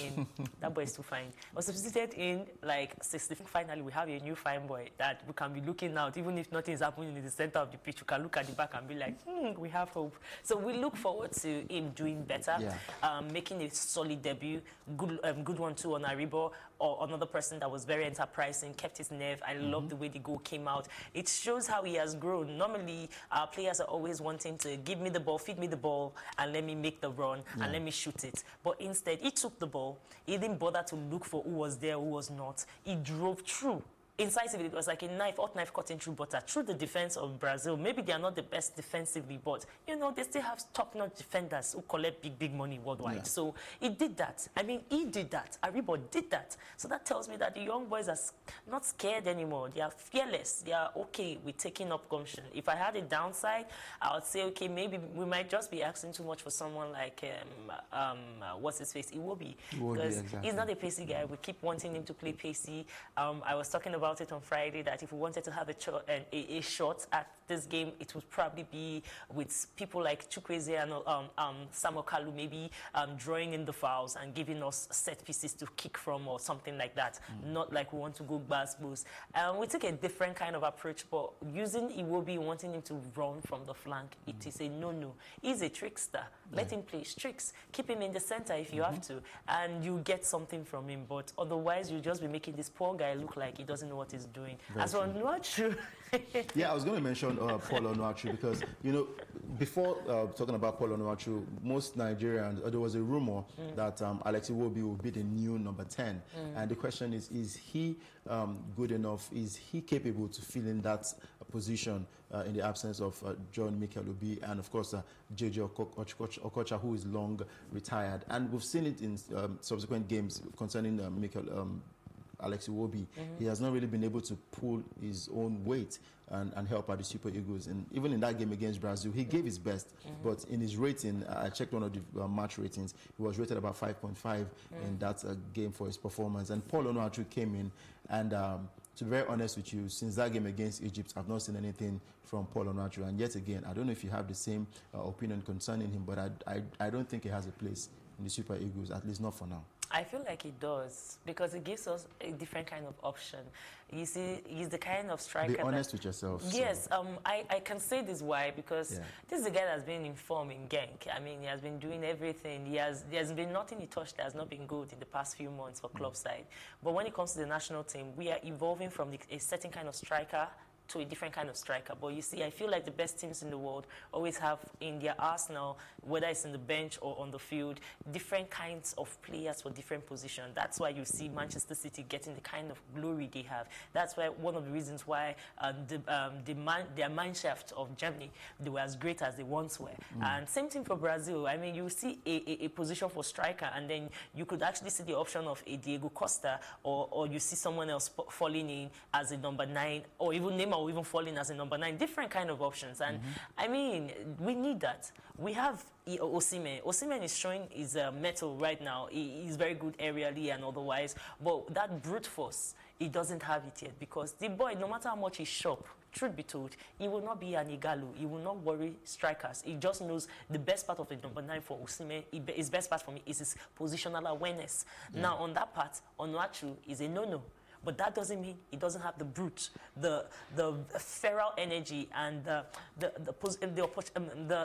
in, that boy is too fine. Was substituted in like 60. Finally, we have a new fine boy that we can be looking out. Even if nothing is happening in the center of the pitch, we can look at the back and be like, we have hope. So we look forward to him doing better, making a solid debut. Good one too on Aribo. another person that was very enterprising, kept his nerve. I love the way the goal came out. It shows how he has grown. Normally, our players are always wanting to give me the ball, feed me the ball, and let me make the run, and let me shoot it. But instead, he took the ball. He didn't bother to look for who was there, who was not. He drove through. Incisively, it was like a hot knife cutting through butter, through the defense of Brazil. Maybe they are not the best defensively, but, you know, they still have top-notch defenders who collect big money worldwide. Yeah. So he did that. I mean, he did that. Aribo did that. So that tells me that the young boys are not scared anymore. They are fearless. They are okay with taking up gumption. If I had a downside, I would say, okay, maybe we might just be asking too much for someone like, what's his face? Iwobi. Because exactly. He's not a pacey guy. We keep wanting him to play pacey. I was talking about it on Friday that if we wanted to have a shot at this game, it would probably be with people like Chukwueze and Samuel Kalu maybe drawing in the fouls and giving us set pieces to kick from or something like that. Not like we want to go boost. We took a different kind of approach, but using Iwobi, wanting him to run from the flank, it is a no-no. He's a trickster. Let him play his tricks. Keep him in the center if you have to, and you get something from him. But otherwise, you'll just be making this poor guy look like he doesn't know what he's doing. As for Onuachu. Yeah, I was going to mention Paul Onuachu because, you know, before talking about Paul Onuachu, most Nigerians, there was a rumor that Alex Iwobi will be the new number 10. And the question is he good enough? Is he capable to fill in that position in the absence of John Mikel Obi and, of course, JJ Okocha, who is long retired? And we've seen it in subsequent games concerning Alex Iwobi. He has not really been able to pull his own weight and help out the Super Eagles. And even in that game against Brazil, he gave his best. But in his rating, I checked one of the match ratings, he was rated about 5.5 in that game for his performance. And Paul Onuachu came in, and to be very honest with you, since that game against Egypt, I've not seen anything from Paul Onuachu. And yet again, I don't know if you have the same opinion concerning him, but I don't think he has a place in the Super Eagles, at least not for now. I feel like it does, because it gives us a different kind of option. You see, he's the kind of striker. Be honest with yourself. Yes, I can say this why, because this is a guy that's been in form in Genk. I mean, he has been doing everything. There's been nothing he touched that has not been good in the past few months for club side. But when it comes to the national team, we are evolving from a certain kind of striker to a different kind of striker. But you see, I feel like the best teams in the world always have in their arsenal, whether it's in the bench or on the field, different kinds of players for different positions. That's why you see Manchester City getting the kind of glory they have. That's why one of the reasons why their mineshaft of Germany, they were as great as they once were. And same thing for Brazil. I mean, you see a position for striker, and then you could actually see the option of a Diego Costa, or you see someone else falling in as a number 9, or even Neymar, or even falling as a number 9, different kind of options. And I mean, we need that. We have Osimhen. Osimhen is showing his mettle right now. He's very good aerially and otherwise, but that brute force, he doesn't have it yet, because the boy, no matter how much he's sharp, truth be told, he will not be an Igalu. He will not worry strikers. He just knows the best part of the number 9 for Osimhen. His best part for me is his positional awareness. Now, on that part, Onuachu is a no-no. But that doesn't mean he doesn't have the brute, the feral energy, and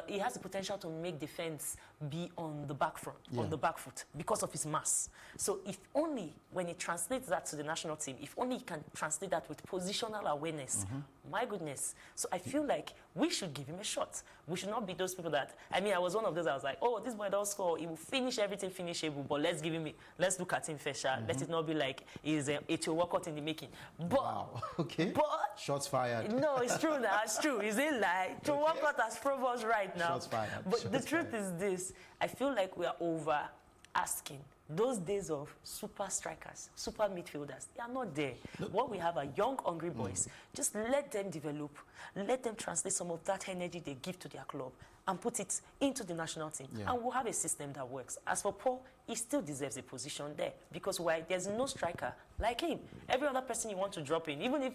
he has the potential to make defense be on the back front, on the back foot, because of his mass. So if only when he translates that to the national team, if only he can translate that with positional awareness, my goodness. So I feel like we should give him a shot. We should not be those people that, I mean, I was one of those, I was like, oh, this boy does score, he will finish everything finishable, but let's look at him first. Let it not be like he's a workout in the making. But, wow. Okay. But shots fired. No, it's true now. It's true. Is it like to work out as Provost right now? Shots fired. But the truth is this: I feel like we are over asking. Those days of super strikers, super midfielders, they are not there. What we have are young, hungry boys. Just let them develop. Let them translate some of that energy they give to their club and put it into the national team. And we'll have a system that works. As for Paul, he still deserves a position there, because why? There's no striker like him. Every other person you want to drop in, even if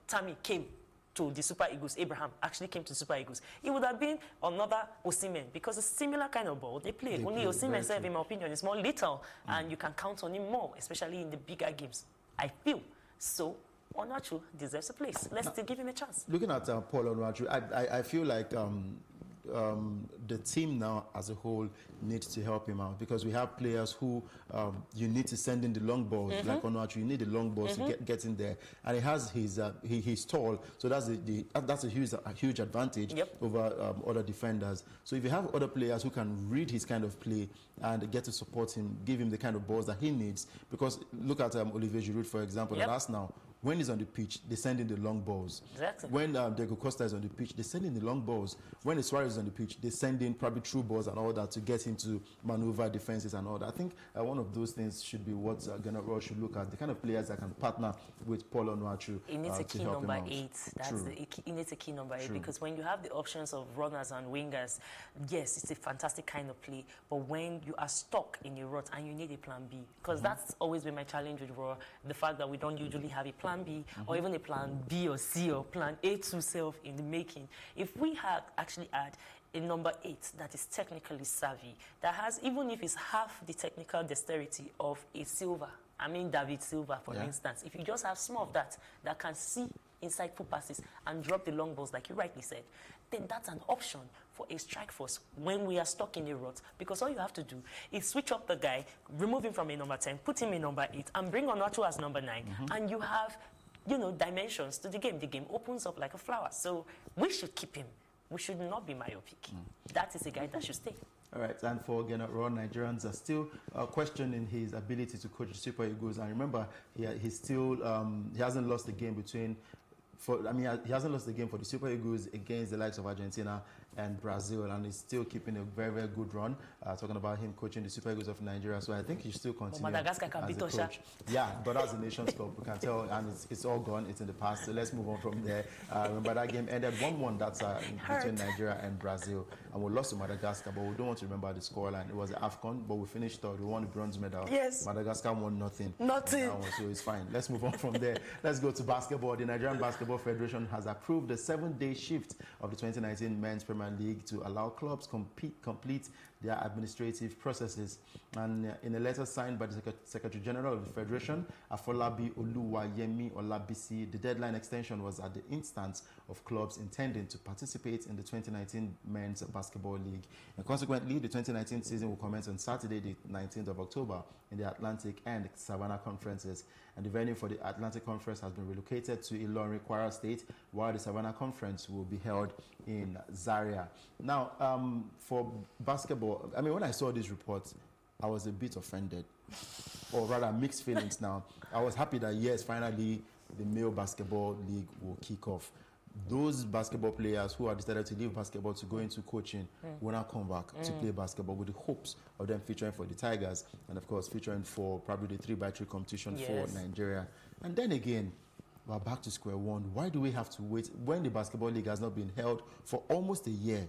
Tammy came to the Super Eagles, Abraham actually came to the Super Eagles, it would have been another Osimhen, because a similar kind of ball they play. Only Osimhen, in my opinion, is more little, and you can count on him more, especially in the bigger games, I feel. So Onuachu deserves a place. Let's still give him a chance. Looking at Paul Onuachu, I feel like the team now as a whole needs to help him out, because we have players who you need to send in the long balls, like Onuachu, you need the long balls to get in there, and he has his he's tall, so that's a huge advantage over other defenders. So if you have other players who can read his kind of play and get to support him, give him the kind of balls that he needs, because look at Olivier Giroud, for example, the last now. When he's on the pitch, they send in the long balls. Exactly. When Diego Costa is on the pitch, they send in the long balls. When Suarez is on the pitch, they send in probably through balls and all that to get him to maneuver defenses and all that. I think one of those things should be what Ghana should look at, the kind of players that can partner with Paul Onuachu. He needs a key number 8. He needs a key number 8, because when you have the options of runners and wingers, yes, it's a fantastic kind of play. But when you are stuck in a rut and you need a plan B, because that's always been my challenge with Raw, the fact that we don't usually have a plan B or even a plan B or C or plan A to self in the making. If we had actually had a number 8 that is technically savvy, that has, even if it's half the technical dexterity of a Silva, I mean David Silva, for instance, if you just have some of that can see insightful passes and drop the long balls like you rightly said, then that's an option for a strike force when we are stuck in a rut, because all you have to do is switch up the guy, remove him from a number 10, put him in number 8, and bring Onuachu as number 9, and you have, you know, dimensions to the game. The game opens up like a flower. So we should keep him. We should not be myopic. That is a guy that should stay. All right, and for Ghana, Nigerians are still questioning his ability to coach the Super Eagles. And remember, he's still he hasn't lost the game he hasn't lost the game for the Super Eagles against the likes of Argentina and Brazil, and he's still keeping a very, very good run. Talking about him coaching the Super Eagles of Nigeria, so I think he should still continue Madagascar can beat as a coach. Yeah, but that's the Nations Cup, we can tell, and it's all gone, it's in the past, so let's move on from there. Remember that game ended 1-1, that's between Nigeria and Brazil, and we lost to Madagascar, but we don't want to remember the scoreline. It was the AFCON, but we finished third, we won the bronze medal. Yes. Madagascar won nothing. Nothing. So it's fine. Let's move on from there. Let's go to basketball. The Nigerian Basketball Federation has approved the 7-day shift of the 2019 Men's Premier League to allow clubs complete their administrative processes. And in a letter signed by the Secretary General of the Federation, Afolabi Oluwayemi Olabisi, the deadline extension was at the instance of clubs intending to participate in the 2019 Men's Basketball League. And consequently, the 2019 season will commence on Saturday, the 19th of October in the Atlantic and Savannah conferences. And the venue for the Atlantic Conference has been relocated to Ilorin, Kwara State, while the Savannah Conference will be held in Zaria. Now, for basketball, I mean, when I saw this report, I was a bit offended, or rather mixed feelings now. I was happy that, yes, finally, the male basketball league will kick off. Those basketball players who have decided to leave basketball to go into coaching will now come back to play basketball with the hopes of them featuring for the Tigers and, of course, featuring for probably the 3x3 competition for Nigeria. And then again, we're back to square one. Why do we have to wait when the basketball league has not been held for almost a year?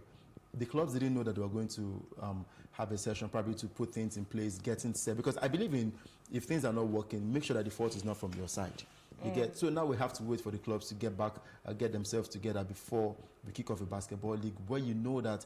The clubs didn't know that they were going to have a session probably to put things in place, getting set. Because I believe in, if things are not working, make sure that the fault is not from your side. So now we have to wait for the clubs to get back, get themselves together before we kick off a basketball league, where you know that,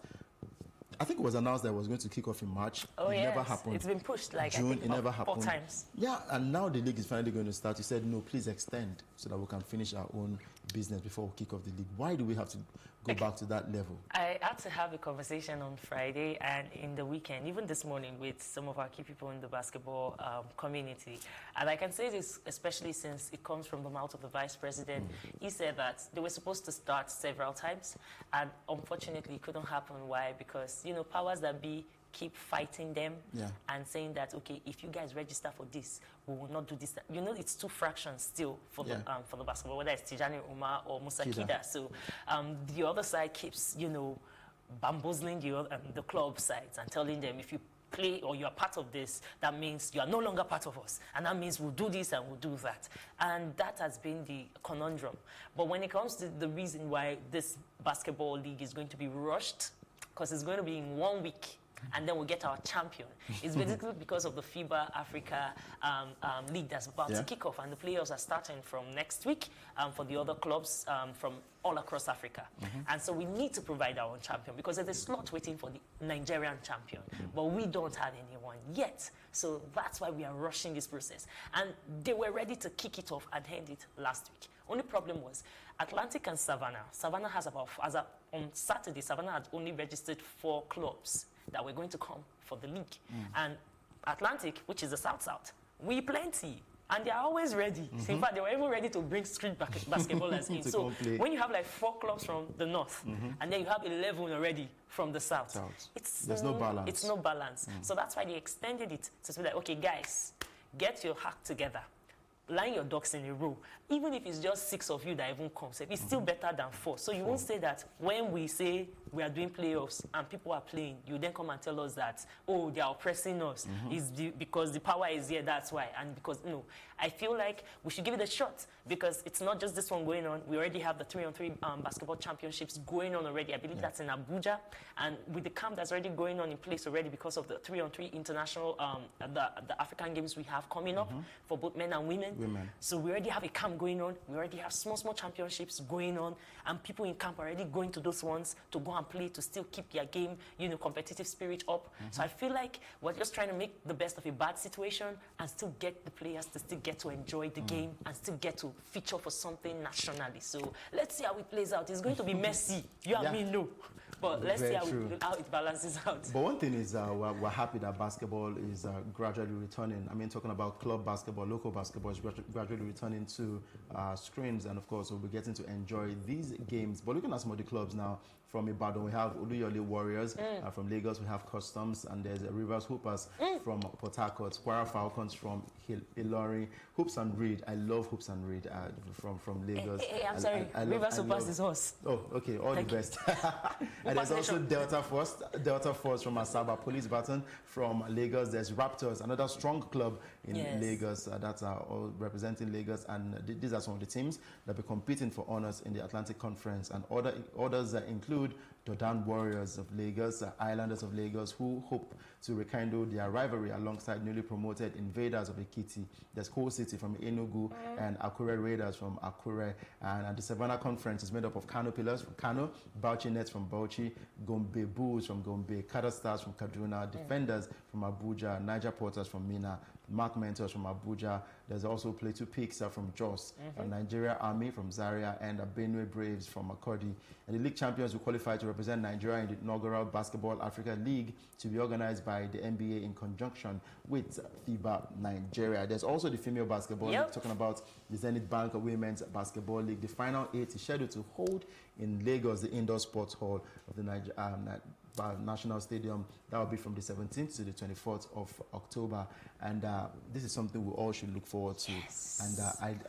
I think it was announced that it was going to kick off in March. Oh, it never happened. It's been pushed like June, I think it never happened. 4 times. Yeah, and now the league is finally going to start. You said, no, please extend so that we can finish our own business before we kick off the league. Why do we have to go back to that level? I had to have a conversation on Friday and in the weekend, even this morning, with some of our key people in the basketball community. And I can say this especially since it comes from the mouth of the vice president. He said that they were supposed to start several times, and unfortunately it couldn't happen. Why? Because, you know, powers that be keep fighting them and saying that, okay, if you guys register for this, we will not do this. You know, it's 2 fractions still for the basketball, whether it's Tijani Umar or Musa Kida. So the other side keeps, you know, bamboozling the club sides and telling them, if you play or you are part of this, that means you are no longer part of us. And that means we'll do this and we'll do that. And that has been the conundrum. But when it comes to the reason why this basketball league is going to be rushed, because it's going to be in 1 week, and then we'll get our champion. It's basically because of the FIBA Africa League that's about to kick off, and the players are starting from next week for the other clubs from all across Africa. And so we need to provide our own champion, because there's a slot waiting for the Nigerian champion, but we don't have anyone yet. So that's why we are rushing this process. And they were ready to kick it off and end it last week. Only problem was, Atlantic and Savannah. Savannah has on Saturday, Savannah had only registered 4 clubs that were going to come for the league. And Atlantic, which is the South-South, we plenty. And they are always ready. In fact, they were even ready to bring street basketballers in. So when you have like 4 clubs from the north, and then you have 11 already from the south, there's no balance. It's no balance. So that's why they extended it to say like, okay, guys, get your act together. Line your ducks in a row. Even if it's just 6 of you that even comes, it's still better than 4. So you won't say that when we say we are doing playoffs and people are playing, you then come and tell us that, oh, they are oppressing us. It's because the power is here, that's why. And because, no, I feel like we should give it a shot because it's not just this one going on. We already have the 3-on-3 basketball championships going on already. I believe that's in Abuja. And with the camp that's already going on in place already because of the 3-on-3 international, the African games we have coming up for both men and women. So we already have a camp going on. We already have small championships going on. And people in camp are already going to those ones to go and play, to still keep their game, competitive spirit up. So I feel like we're just trying to make the best of a bad situation and still get the players to still get to enjoy the game and still get to feature for something nationally. So let's see how it plays out. It's going to be messy. You and me know. But let's see how it balances out. But one thing is we're happy that basketball is gradually returning. I mean, talking about club basketball, local basketball is gradually returning to screens. And of course, we'll be getting to enjoy these games. But looking at some of the clubs now, from Ibadan, we have Oluyole Warriors. From Lagos, we have Customs. And there's Rivers Hoopers from Port Harcourt. Kwara Falcons from Ilorin. Hoops and Reed. I love Hoops and Reed from Lagos. Hey, I'm sorry. Rivers Hoopers is us. Oh, okay. All the best. And there's also Delta Force from Asaba. Police Baton from Lagos. There's Raptors, another strong club in Lagos that are all representing Lagos. And these are some of the teams that will be competing for honors in the Atlantic Conference. And others include Dodan Warriors of Lagos, Islanders of Lagos, who hope to rekindle their rivalry alongside newly promoted Invaders of Ekiti. There's Coal City from Enugu and Akure Raiders from Akure. And the Savannah Conference is made up of Kano Pillars from Kano, Bauchi Nets from Bauchi, Gombe Bulls from Gombe, Kada Stars from Kaduna, Defenders from Abuja, Niger Porters from Mina, Mark Mentors from Abuja. There's also Plateau Peaks from Jos, Nigeria Army from Zaria, and Benue Braves from Makodi. And the league champions will qualify to represent Nigeria in the inaugural Basketball Africa League to be organized by the NBA in conjunction with FIBA Nigeria. There's also the female basketball league, talking about the Zenith Bank Women's Basketball League. The final 8 is scheduled to hold in Lagos, the Indoor Sports Hall of the National Stadium. That will be from the 17th to the 24th of October. And this is something we all should look forward to. And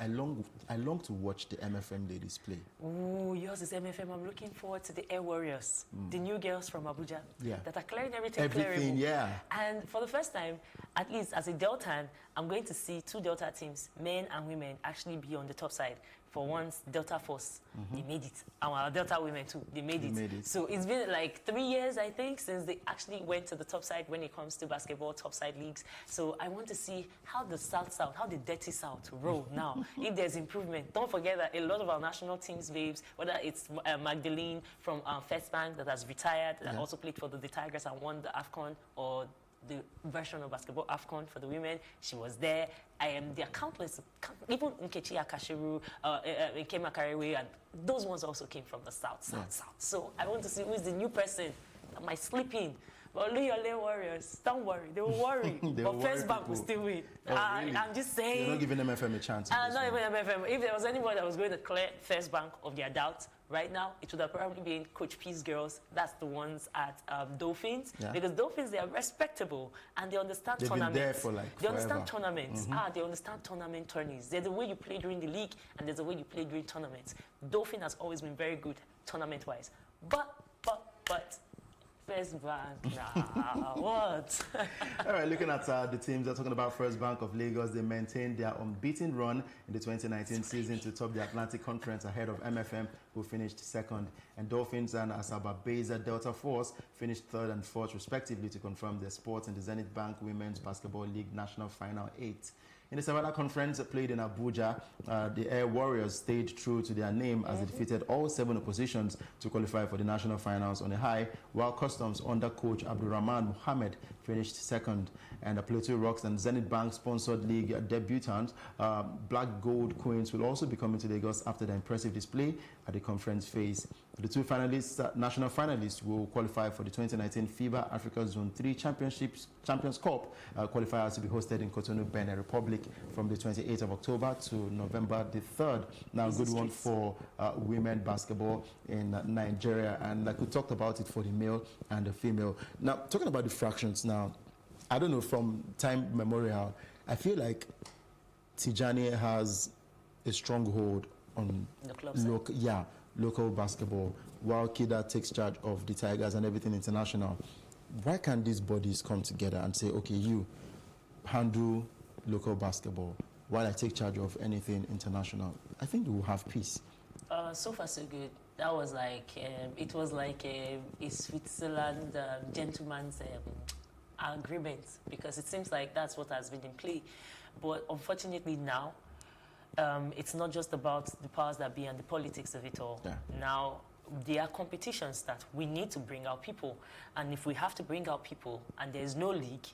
I long to watch the MFM ladies play. Oh, yours is MFM. I'm looking forward to the Air Warriors, the new girls from Abuja that are clearing everything clearable. And for the first time, at least as a Deltan, I'm going to see 2 Delta teams, men and women, actually be on the top side. For once, Delta Force, they made it. Our Delta women too, they made it. So it's been like 3 years, I think, since they actually went to the top side when it comes to basketball, top side leagues. So I want to see how the South, how the dirty South roll now. If there's improvement, don't forget that a lot of our national teams, babes, whether it's Magdalene from First Bank that has retired, that also played for the Tigers and won the AFCON, or the version of basketball AFCON for the women, she was there. There are countless, even Nkechi Akashiru, Nkema Karewe, and those ones also came from the South. So I want to see who is the new person that might slip in. But Oluyole Warriors, don't worry, they will worry. But First Bank will still win. Oh, really? I'm just saying. You're not giving MFM a chance. Not even MFM. If there was anyone that was going to clear First Bank of their doubts, right now, it would have probably been Coach P's girls. That's the ones at Dolphins. Because Dolphins, they are respectable and they understand tournaments. They've been there for like They understand tournaments. They understand tournament tourneys. There's the way you play during the league and there's the way you play during tournaments. Dolphin has always been very good tournament-wise. But, First Bank, what? All right, looking at the teams, they're talking about First Bank of Lagos. They maintained their unbeaten run in the 2019 season to top the Atlantic Conference ahead of MFM, who finished second. And Dolphins and Asaba Beza Delta Force finished third and fourth, respectively, to confirm their spots in the Zenith Bank Women's Basketball League National Final 8. In the Savannah Conference played in Abuja, the Air Warriors stayed true to their name as they defeated all 7 oppositions to qualify for the national finals on a high, while Customs under coach Abdulrahman Mohammed finished second. And the Plateau Rocks and Zenith Bank sponsored league debutant Black Gold Queens will also be coming to Lagos after the impressive display at the conference phase. The 2 finalists, national finalists, will qualify for the 2019 FIBA Africa Zone 3 Champions Cup qualifiers to be hosted in Cotonou, Benin Republic from the 28th of October to November the 3rd. Now, good one for women basketball in Nigeria, and like we talked about it for the male and the female. Now, talking about the fractions now, I don't know, from time memorial, I feel like Tijani has a stronghold on local basketball, while Kida takes charge of the Tigers and everything international. Why can't these bodies come together and say, okay, you handle local basketball while I take charge of anything international? I think we will have peace. So far, so good. That was like, it was like a Switzerland gentleman's agreement, because it seems like that's what has been in play. But unfortunately now, it's not just about the powers that be and the politics of it all. Now, there are competitions that we need to bring out people. And if we have to bring out people and there's no league,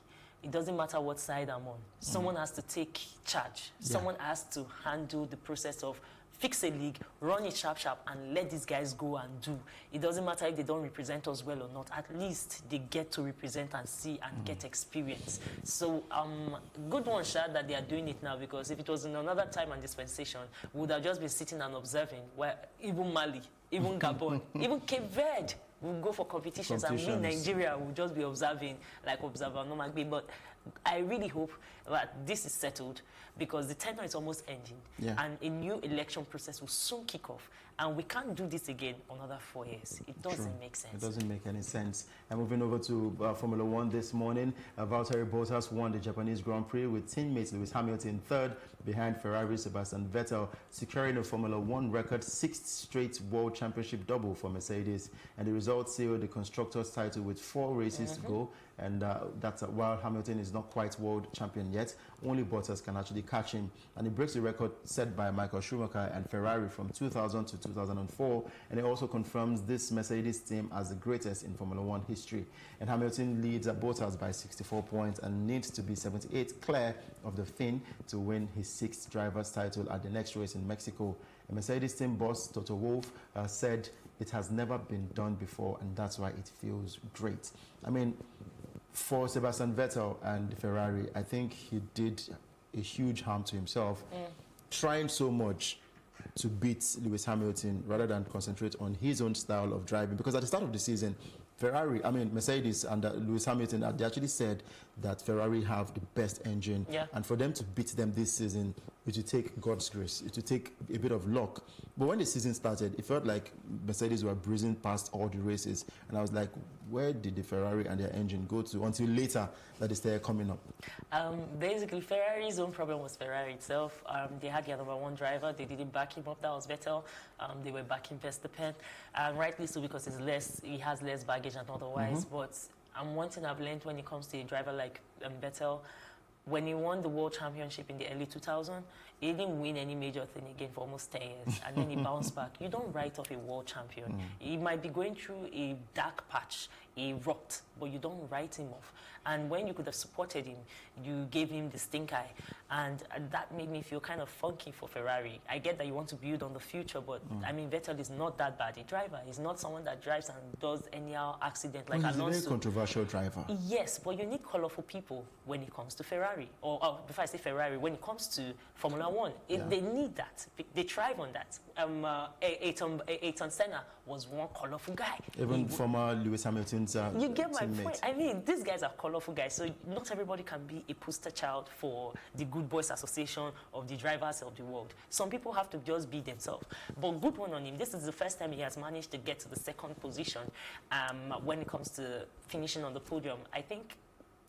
it doesn't matter what side I'm on. Someone has to take charge. Someone has to handle the process of fix a league, run it sharp, and let these guys go and do. It doesn't matter if they don't represent us well or not. At least they get to represent and see and get experience. So, good one, Shad, that they are doing it now, because if it was in another time and dispensation, we would have just been sitting and observing, where even Mali, even Gabon, even Cape Verde will go for competitions, and we, Nigeria, will just be observing, like observer, no magbe. But I really hope that this is settled, because the tenure is almost ending, and a new election process will soon kick off, and we can't do this again another 4 years. It doesn't make sense. It doesn't make any sense. And moving over to Formula One this morning, Valtteri Bottas won the Japanese Grand Prix with teammate Lewis Hamilton third, behind Ferrari Sebastian Vettel, securing a Formula One record 6th straight World Championship double for Mercedes. And the result sealed the constructors' title with 4 races to go. And that's while Hamilton is not quite world champion yet, only Bottas can actually catch him. And he breaks the record set by Michael Schumacher and Ferrari from 2000 to 2004. And it also confirms this Mercedes team as the greatest in Formula One history. And Hamilton leads Bottas by 64 points and needs to be 78 clear of the Finn to win his 6th driver's title at the next race in Mexico. A Mercedes team boss, Toto Wolff, said it has never been done before, and that's why it feels great. I mean, for Sebastian Vettel and Ferrari, I think he did a huge harm to himself, trying so much to beat Lewis Hamilton rather than concentrate on his own style of driving. Because at the start of the season, Mercedes and Lewis Hamilton, they actually said that Ferrari have the best engine. And for them to beat them this season, it would take God's grace. It would take a bit of luck. But when the season started, it felt like Mercedes were breezing past all the races. And I was like, where did the Ferrari and their engine go to? Until later that they started coming up. Basically, Ferrari's own problem was Ferrari itself. They had their #1 driver. They didn't back him up. That was Vettel. They were backing Verstappen. Rightly so, because he has less baggage and otherwise. But one thing I've learned when it comes to a driver like Vettel, when he won the World Championship in the early 2000s, he didn't win any major thing again for almost 10 years, and then he bounced back. You don't write off a world champion. He might be going through a dark patch, a rot, but you don't write him off. And when you could have supported him, you gave him the stink eye, and that made me feel kind of funky for Ferrari. I get that you want to build on the future, but I mean, Vettel is not that bad a driver. He's not someone that drives and does anyhow accident like Alonso. He's a very controversial driver. Yes, but you need colorful people when it comes to Ferrari, or before I say Ferrari, when it comes to Formula One. They need that. They thrive on that. Ayrton Senna was one colorful guy. Even former Lewis Hamilton's You get my teammate. point. I mean, these guys are colorful guys, so not everybody can be a poster child for the Good Boys Association of the drivers of the world. Some people have to just be themselves. But good one on him. This is the first time he has managed to get to the 2nd position when it comes to finishing on the podium. I think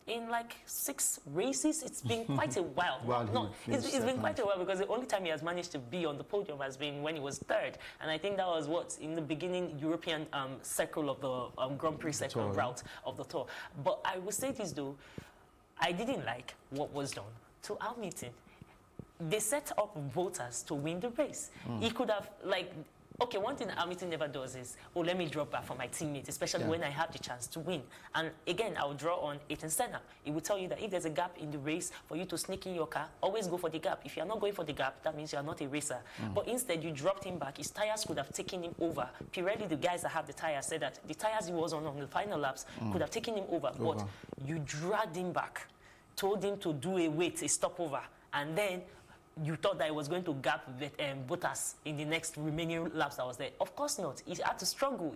in like 6 races, it's been quite a while. It's been quite a while, because the only time he has managed to be on the podium has been when he was 3rd. And I think that was in the beginning European circle of the Grand Prix circle route of the Tour. But I will say this though, I didn't like what was done to Hamilton. they set up voters to win the race. He could have, like, okay, one thing Hamilton never does is, oh, let me draw back for my teammates, especially when I have the chance to win. And again, I will draw on Ethan Senna. It will tell you that if there's a gap in the race for you to sneak in your car, always go for the gap. If you're not going for the gap, that means you're not a racer. But instead, you dropped him back. His tires could have taken him over. Pirelli, the guys that have the tires, said that the tires he was on the final laps could have taken him over. But you dragged him back, told him to do a stopover, and then you thought that it was going to gap Bottas in the next remaining laps that was there. Of course not. He had to struggle.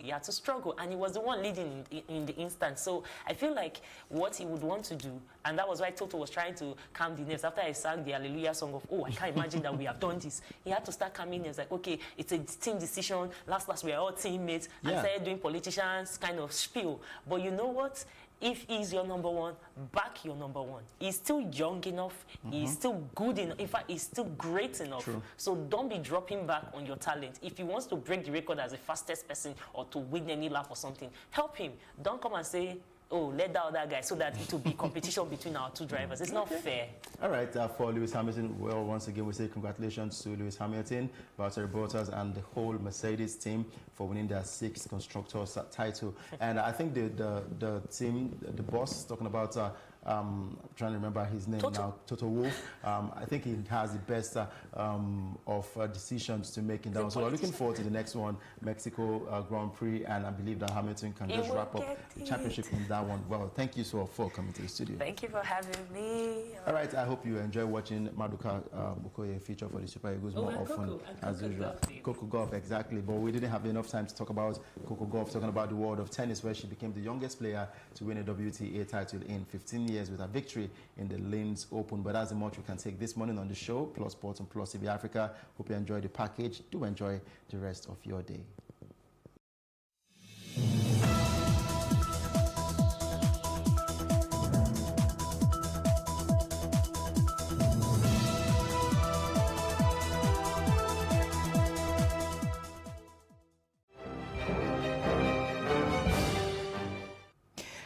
And he was the one leading in the instant. So I feel like what he would want to do, and that was why Toto was trying to calm the nerves. After I sang the Hallelujah song of, oh, I can't imagine that we have done this. He had to start calming nerves. Like, okay, it's a team decision. Last, we are all teammates. And started doing politicians kind of spiel. But you know what? If he's your number one, back your number one. He's still young enough. He's still good enough. In fact, he's still great enough. So don't be dropping back on your talent. If he wants to break the record as the fastest person or to win any lap or something, help him. Don't come and say, oh, let that other guy, so that it will be competition between our two drivers. It's not fair. All right, for Lewis Hamilton, well, once again, we say congratulations to Lewis Hamilton, Valtteri Bottas, and the whole Mercedes team for winning their 6th Constructors title. And I think the team, the boss, talking about, I'm trying to remember his name now, Toto Wolff. I think he has the best of decisions to make in that one. So we're looking forward to the next one, Mexico Grand Prix, and I believe that Hamilton can just wrap up the championship in that one. Well, thank you so for coming to the studio. Thank you for having me. All right, I hope you enjoy watching Maduka Bukoye feature for the Super Eagles more often as usual. Coco Gauff, exactly. But we didn't have enough time to talk about Coco Gauff, talking about the world of tennis, where she became the youngest player to win a WTA title in 15 years with a victory in the Linz Open. But that's the much we can take this morning on the show, Plus Sports and Plus TV Africa. Hope you enjoy the package. Do enjoy the rest of your day.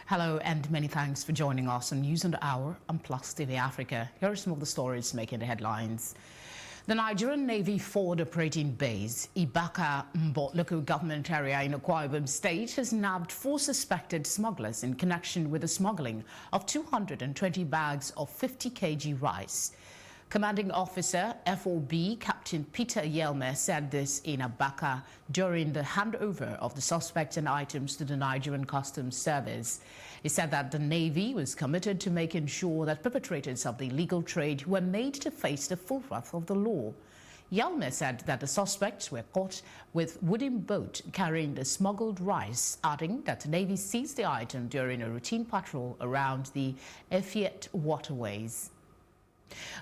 Hello and many thanks for joining us on News on the Hour on Plus TV Africa. Here are some of the stories making the headlines. The Nigerian Navy forward operating base, Ibaka Mbot local government area in Akwa Ibom State, has nabbed 4 suspected smugglers in connection with the smuggling of 220 bags of 50 kg rice. Commanding Officer FOB Captain Peter Yelmer said this in Abaka during the handover of the suspects and items to the Nigerian Customs Service. He said that the Navy was committed to making sure that perpetrators of the illegal trade were made to face the full wrath of the law. Yelmer said that the suspects were caught with wooden boat carrying the smuggled rice, adding that the Navy seized the item during a routine patrol around the Effiat waterways.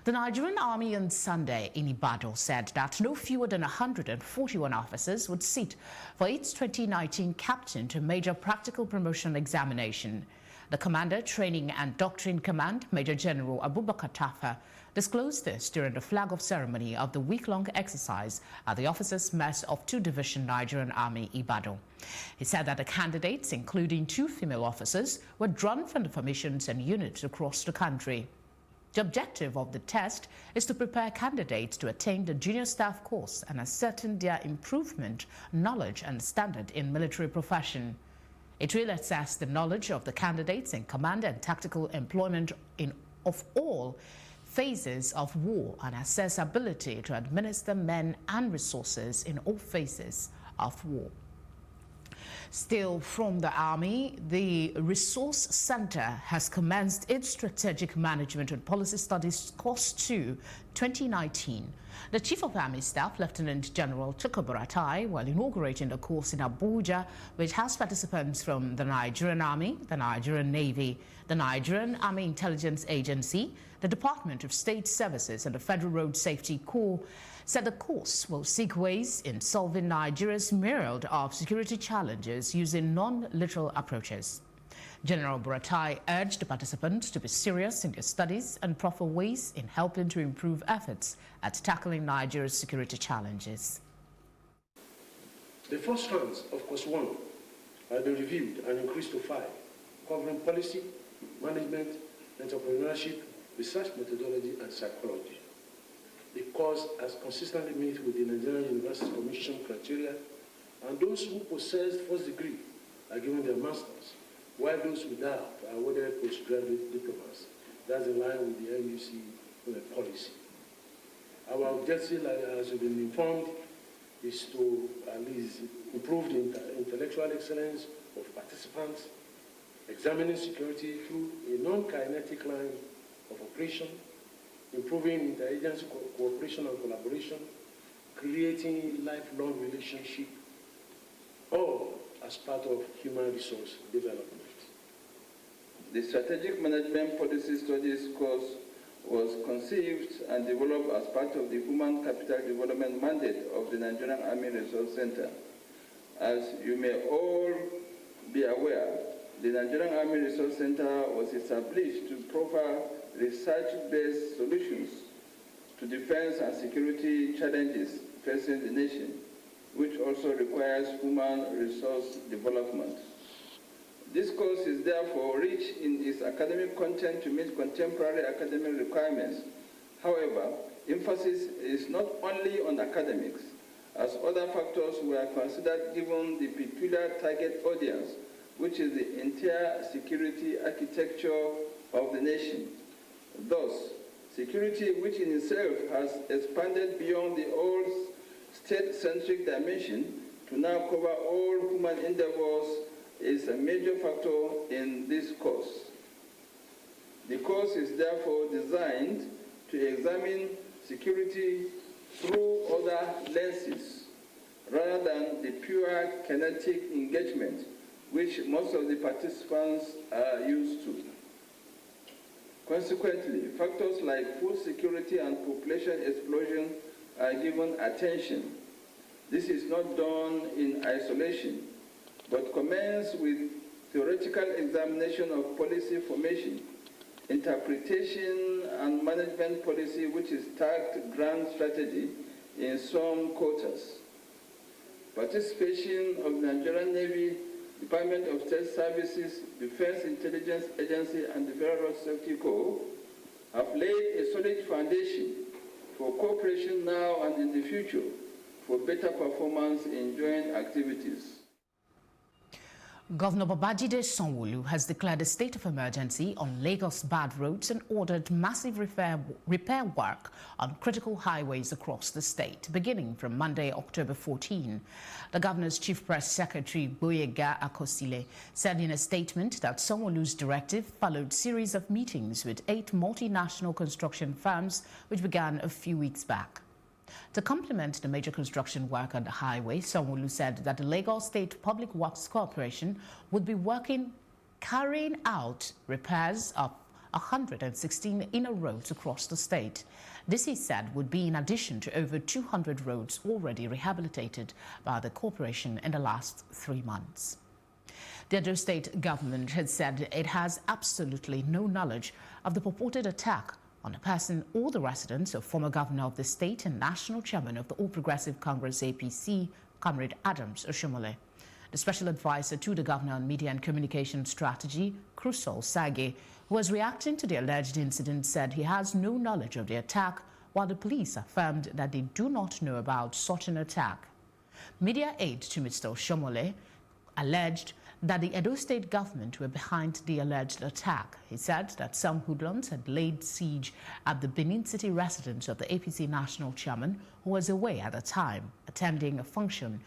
The Nigerian Army on Sunday in Ibadan said that no fewer than 141 officers would sit for its 2019 Captain to Major Practical Promotion Examination. The Commander, Training and Doctrine Command, Major General Abubakar Tafa, disclosed this during the flag-off ceremony of the week-long exercise at the Officers' Mess of 2 Division Nigerian Army, Ibadan. He said that the candidates, including 2 female officers, were drawn from the formations and units across the country. The objective of the test is to prepare candidates to attain the junior staff course and ascertain their improvement, knowledge and standard in military profession. It will assess the knowledge of the candidates in command and tactical employment of all phases of war and assess ability to administer men and resources in all phases of war. Still from the Army, the Resource Center has commenced its Strategic Management and Policy Studies Course 2 2019. The Chief of Army Staff, Lieutenant General Tukur Buratai, while inaugurating the course in Abuja, which has participants from the Nigerian Army, the Nigerian Navy, the Nigerian Army Intelligence Agency, the Department of State Services and the Federal Road Safety Corps, said the course will seek ways in solving Nigeria's myriad of security challenges using non-literal approaches. General Buratai urged the participants to be serious in their studies and proffer ways in helping to improve efforts at tackling Nigeria's security challenges. The first strands of Course 1 have been reviewed and increased to 5, covering policy, management, entrepreneurship, research methodology, and psychology. the course has consistently met with the Nigerian University Commission criteria, and those who possess first degree are given their masters, while those without are awarded postgraduate diplomas. That's in line with the NUC policy. Our objective, as you've been informed, is to at least improve the intellectual excellence of participants, examining security through a non-kinetic line of operation, improving interagency cooperation and collaboration, creating lifelong relationship, all as part of human resource development. The Strategic Management Policy Studies course was conceived and developed as part of the Human Capital Development mandate of the Nigerian Army Resource Center. As you may all be aware, the Nigerian Army Resource Center was established to provide research-based solutions to defense and security challenges facing the nation, which also requires human resource development. This course is therefore rich in its academic content to meet contemporary academic requirements. However, emphasis is not only on academics, as other factors were considered given the peculiar target audience, which is the entire security architecture of the nation. Thus, security, which in itself has expanded beyond the old state-centric dimension to now cover all human endeavors, is a major factor in this course. The course is therefore designed to examine security through other lenses, rather than the pure kinetic engagement which most of the participants are used to. Consequently, factors like food security and population explosion are given attention. This is not done in isolation, but commence with theoretical examination of policy formation, interpretation and management policy, which is tagged grand strategy in some quarters. Participation of the Nigerian Navy, Department of State Services, Defense Intelligence Agency, and the Federal Road Safety Corps have laid a solid foundation for cooperation now and in the future for better performance in joint activities. Governor Babajide Sanwo-Olu has declared a state of emergency on Lagos bad roads and ordered massive repair work on critical highways across the state, beginning from Monday, October 14. The governor's chief press secretary, Boyega Akosile, said in a statement that Sanwo-Olu's directive followed a series of meetings with 8 multinational construction firms, which began a few weeks back. To complement the major construction work on the highway, Sanwo-Olu said that the Lagos State Public Works Corporation would be carrying out repairs of 116 inner roads across the state. This, he said, would be in addition to over 200 roads already rehabilitated by the corporation in the last 3 months. The Edo State government had said it has absolutely no knowledge of the purported attack on a person or the residents of former governor of the state and national chairman of the All Progressive Congress APC, Comrade Adams Oshomole. The special advisor to the governor on media and communication strategy, Krusol Sage, who was reacting to the alleged incident, said he has no knowledge of the attack, while the police affirmed that they do not know about such an attack. Media aide to Mr. Oshomole alleged that the Edo State government were behind the alleged attack. He said that some hoodlums had laid siege at the Benin City residence of the APC national chairman, who was away at the time, attending a function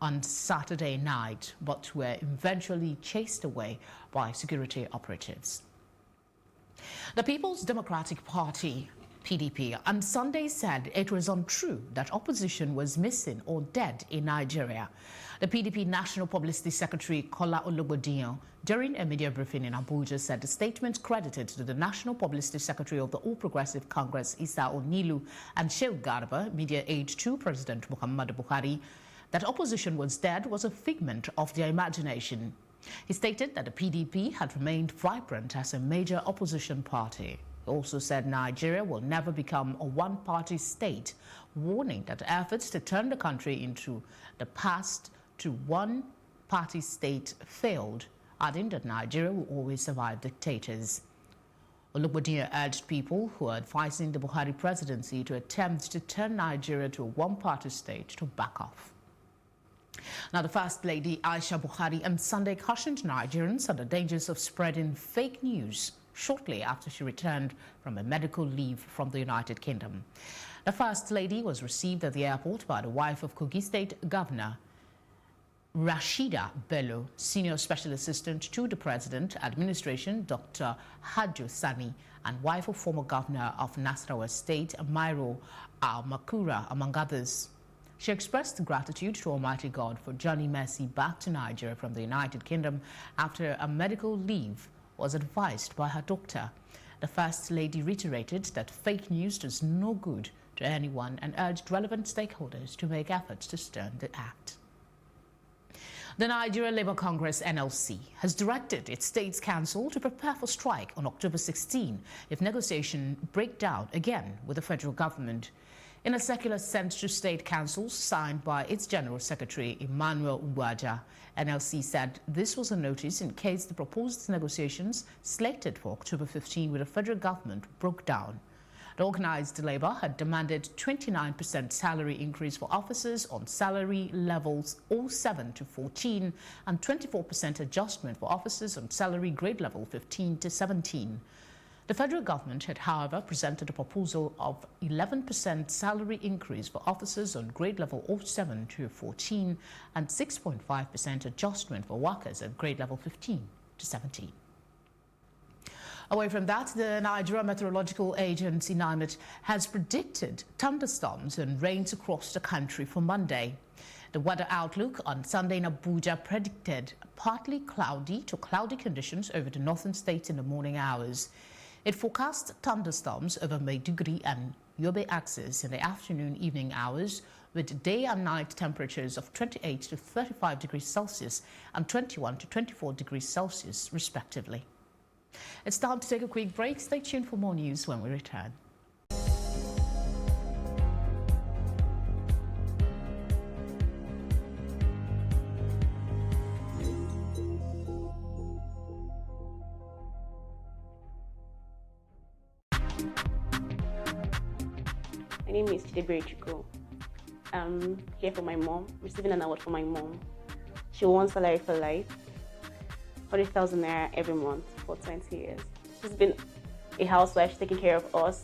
on Saturday night, but were eventually chased away by security operatives. The People's Democratic Party, PDP, on Sunday said it was untrue that opposition was missing or dead in Nigeria. The PDP National Publicity Secretary, Kola Ologbodiyan, during a media briefing in Abuja, said the statement credited to the National Publicity Secretary of the All Progressive Congress, Isa Onilu, and Shehu Garba, media aide to President Muhammadu Buhari, that opposition was dead was a figment of their imagination. He stated that the PDP had remained vibrant as a major opposition party. He also said Nigeria will never become a one-party state, warning that efforts to turn the country into the past to one-party state failed, adding that Nigeria will always survive dictators. Olugbodinyo urged people who are advising the Buhari presidency to attempt to turn Nigeria to a one-party state to back off. Now, the First Lady Aisha Buhari on Sunday cautioned Nigerians on the dangers of spreading fake news shortly after she returned from a medical leave from the United Kingdom. The First Lady was received at the airport by the wife of Kogi State Governor Rashida Bello, Senior Special Assistant to the President, Administration, Dr. Hajo Sani, and wife of former Governor of Nasarawa State, Mairo Al-Makura, among others. She expressed gratitude to Almighty God for journey mercy back to Nigeria from the United Kingdom after a medical leave was advised by her doctor. The First Lady reiterated that fake news does no good to anyone and urged relevant stakeholders to make efforts to stem the act. The Nigeria Labour Congress (NLC) has directed its States Council to prepare for strike on October 16 if negotiations break down again with the federal government. In a circular sent to state councils signed by its General Secretary Emmanuel Ugwaja, NLC said this was a notice in case the proposed negotiations slated for October 15 with the federal government broke down. The organized labor had demanded 29% salary increase for officers on salary levels 07 to 14 and 24% adjustment for officers on salary grade level 15 to 17. The federal government had, however, presented a proposal of 11% salary increase for officers on grade level 07 to 14 and 6.5% adjustment for workers at grade level 15 to 17. Away from that, the Nigeria Meteorological Agency, NIMET, has predicted thunderstorms and rains across the country for Monday. The weather outlook on Sunday in Abuja predicted partly cloudy to cloudy conditions over the northern states in the morning hours. It forecast thunderstorms over Maiduguri and Yobe axis in the afternoon-evening hours, with day and night temperatures of 28 to 35 degrees Celsius and 21 to 24 degrees Celsius, respectively. It's time to take a quick break. Stay tuned for more news when we return. My name is Chidebere Chukwu. I'm here for my mom, receiving an award for my mom. She won Salary for Life, 40,000 naira every month for 20 years. She's been a housewife, she's taking care of us,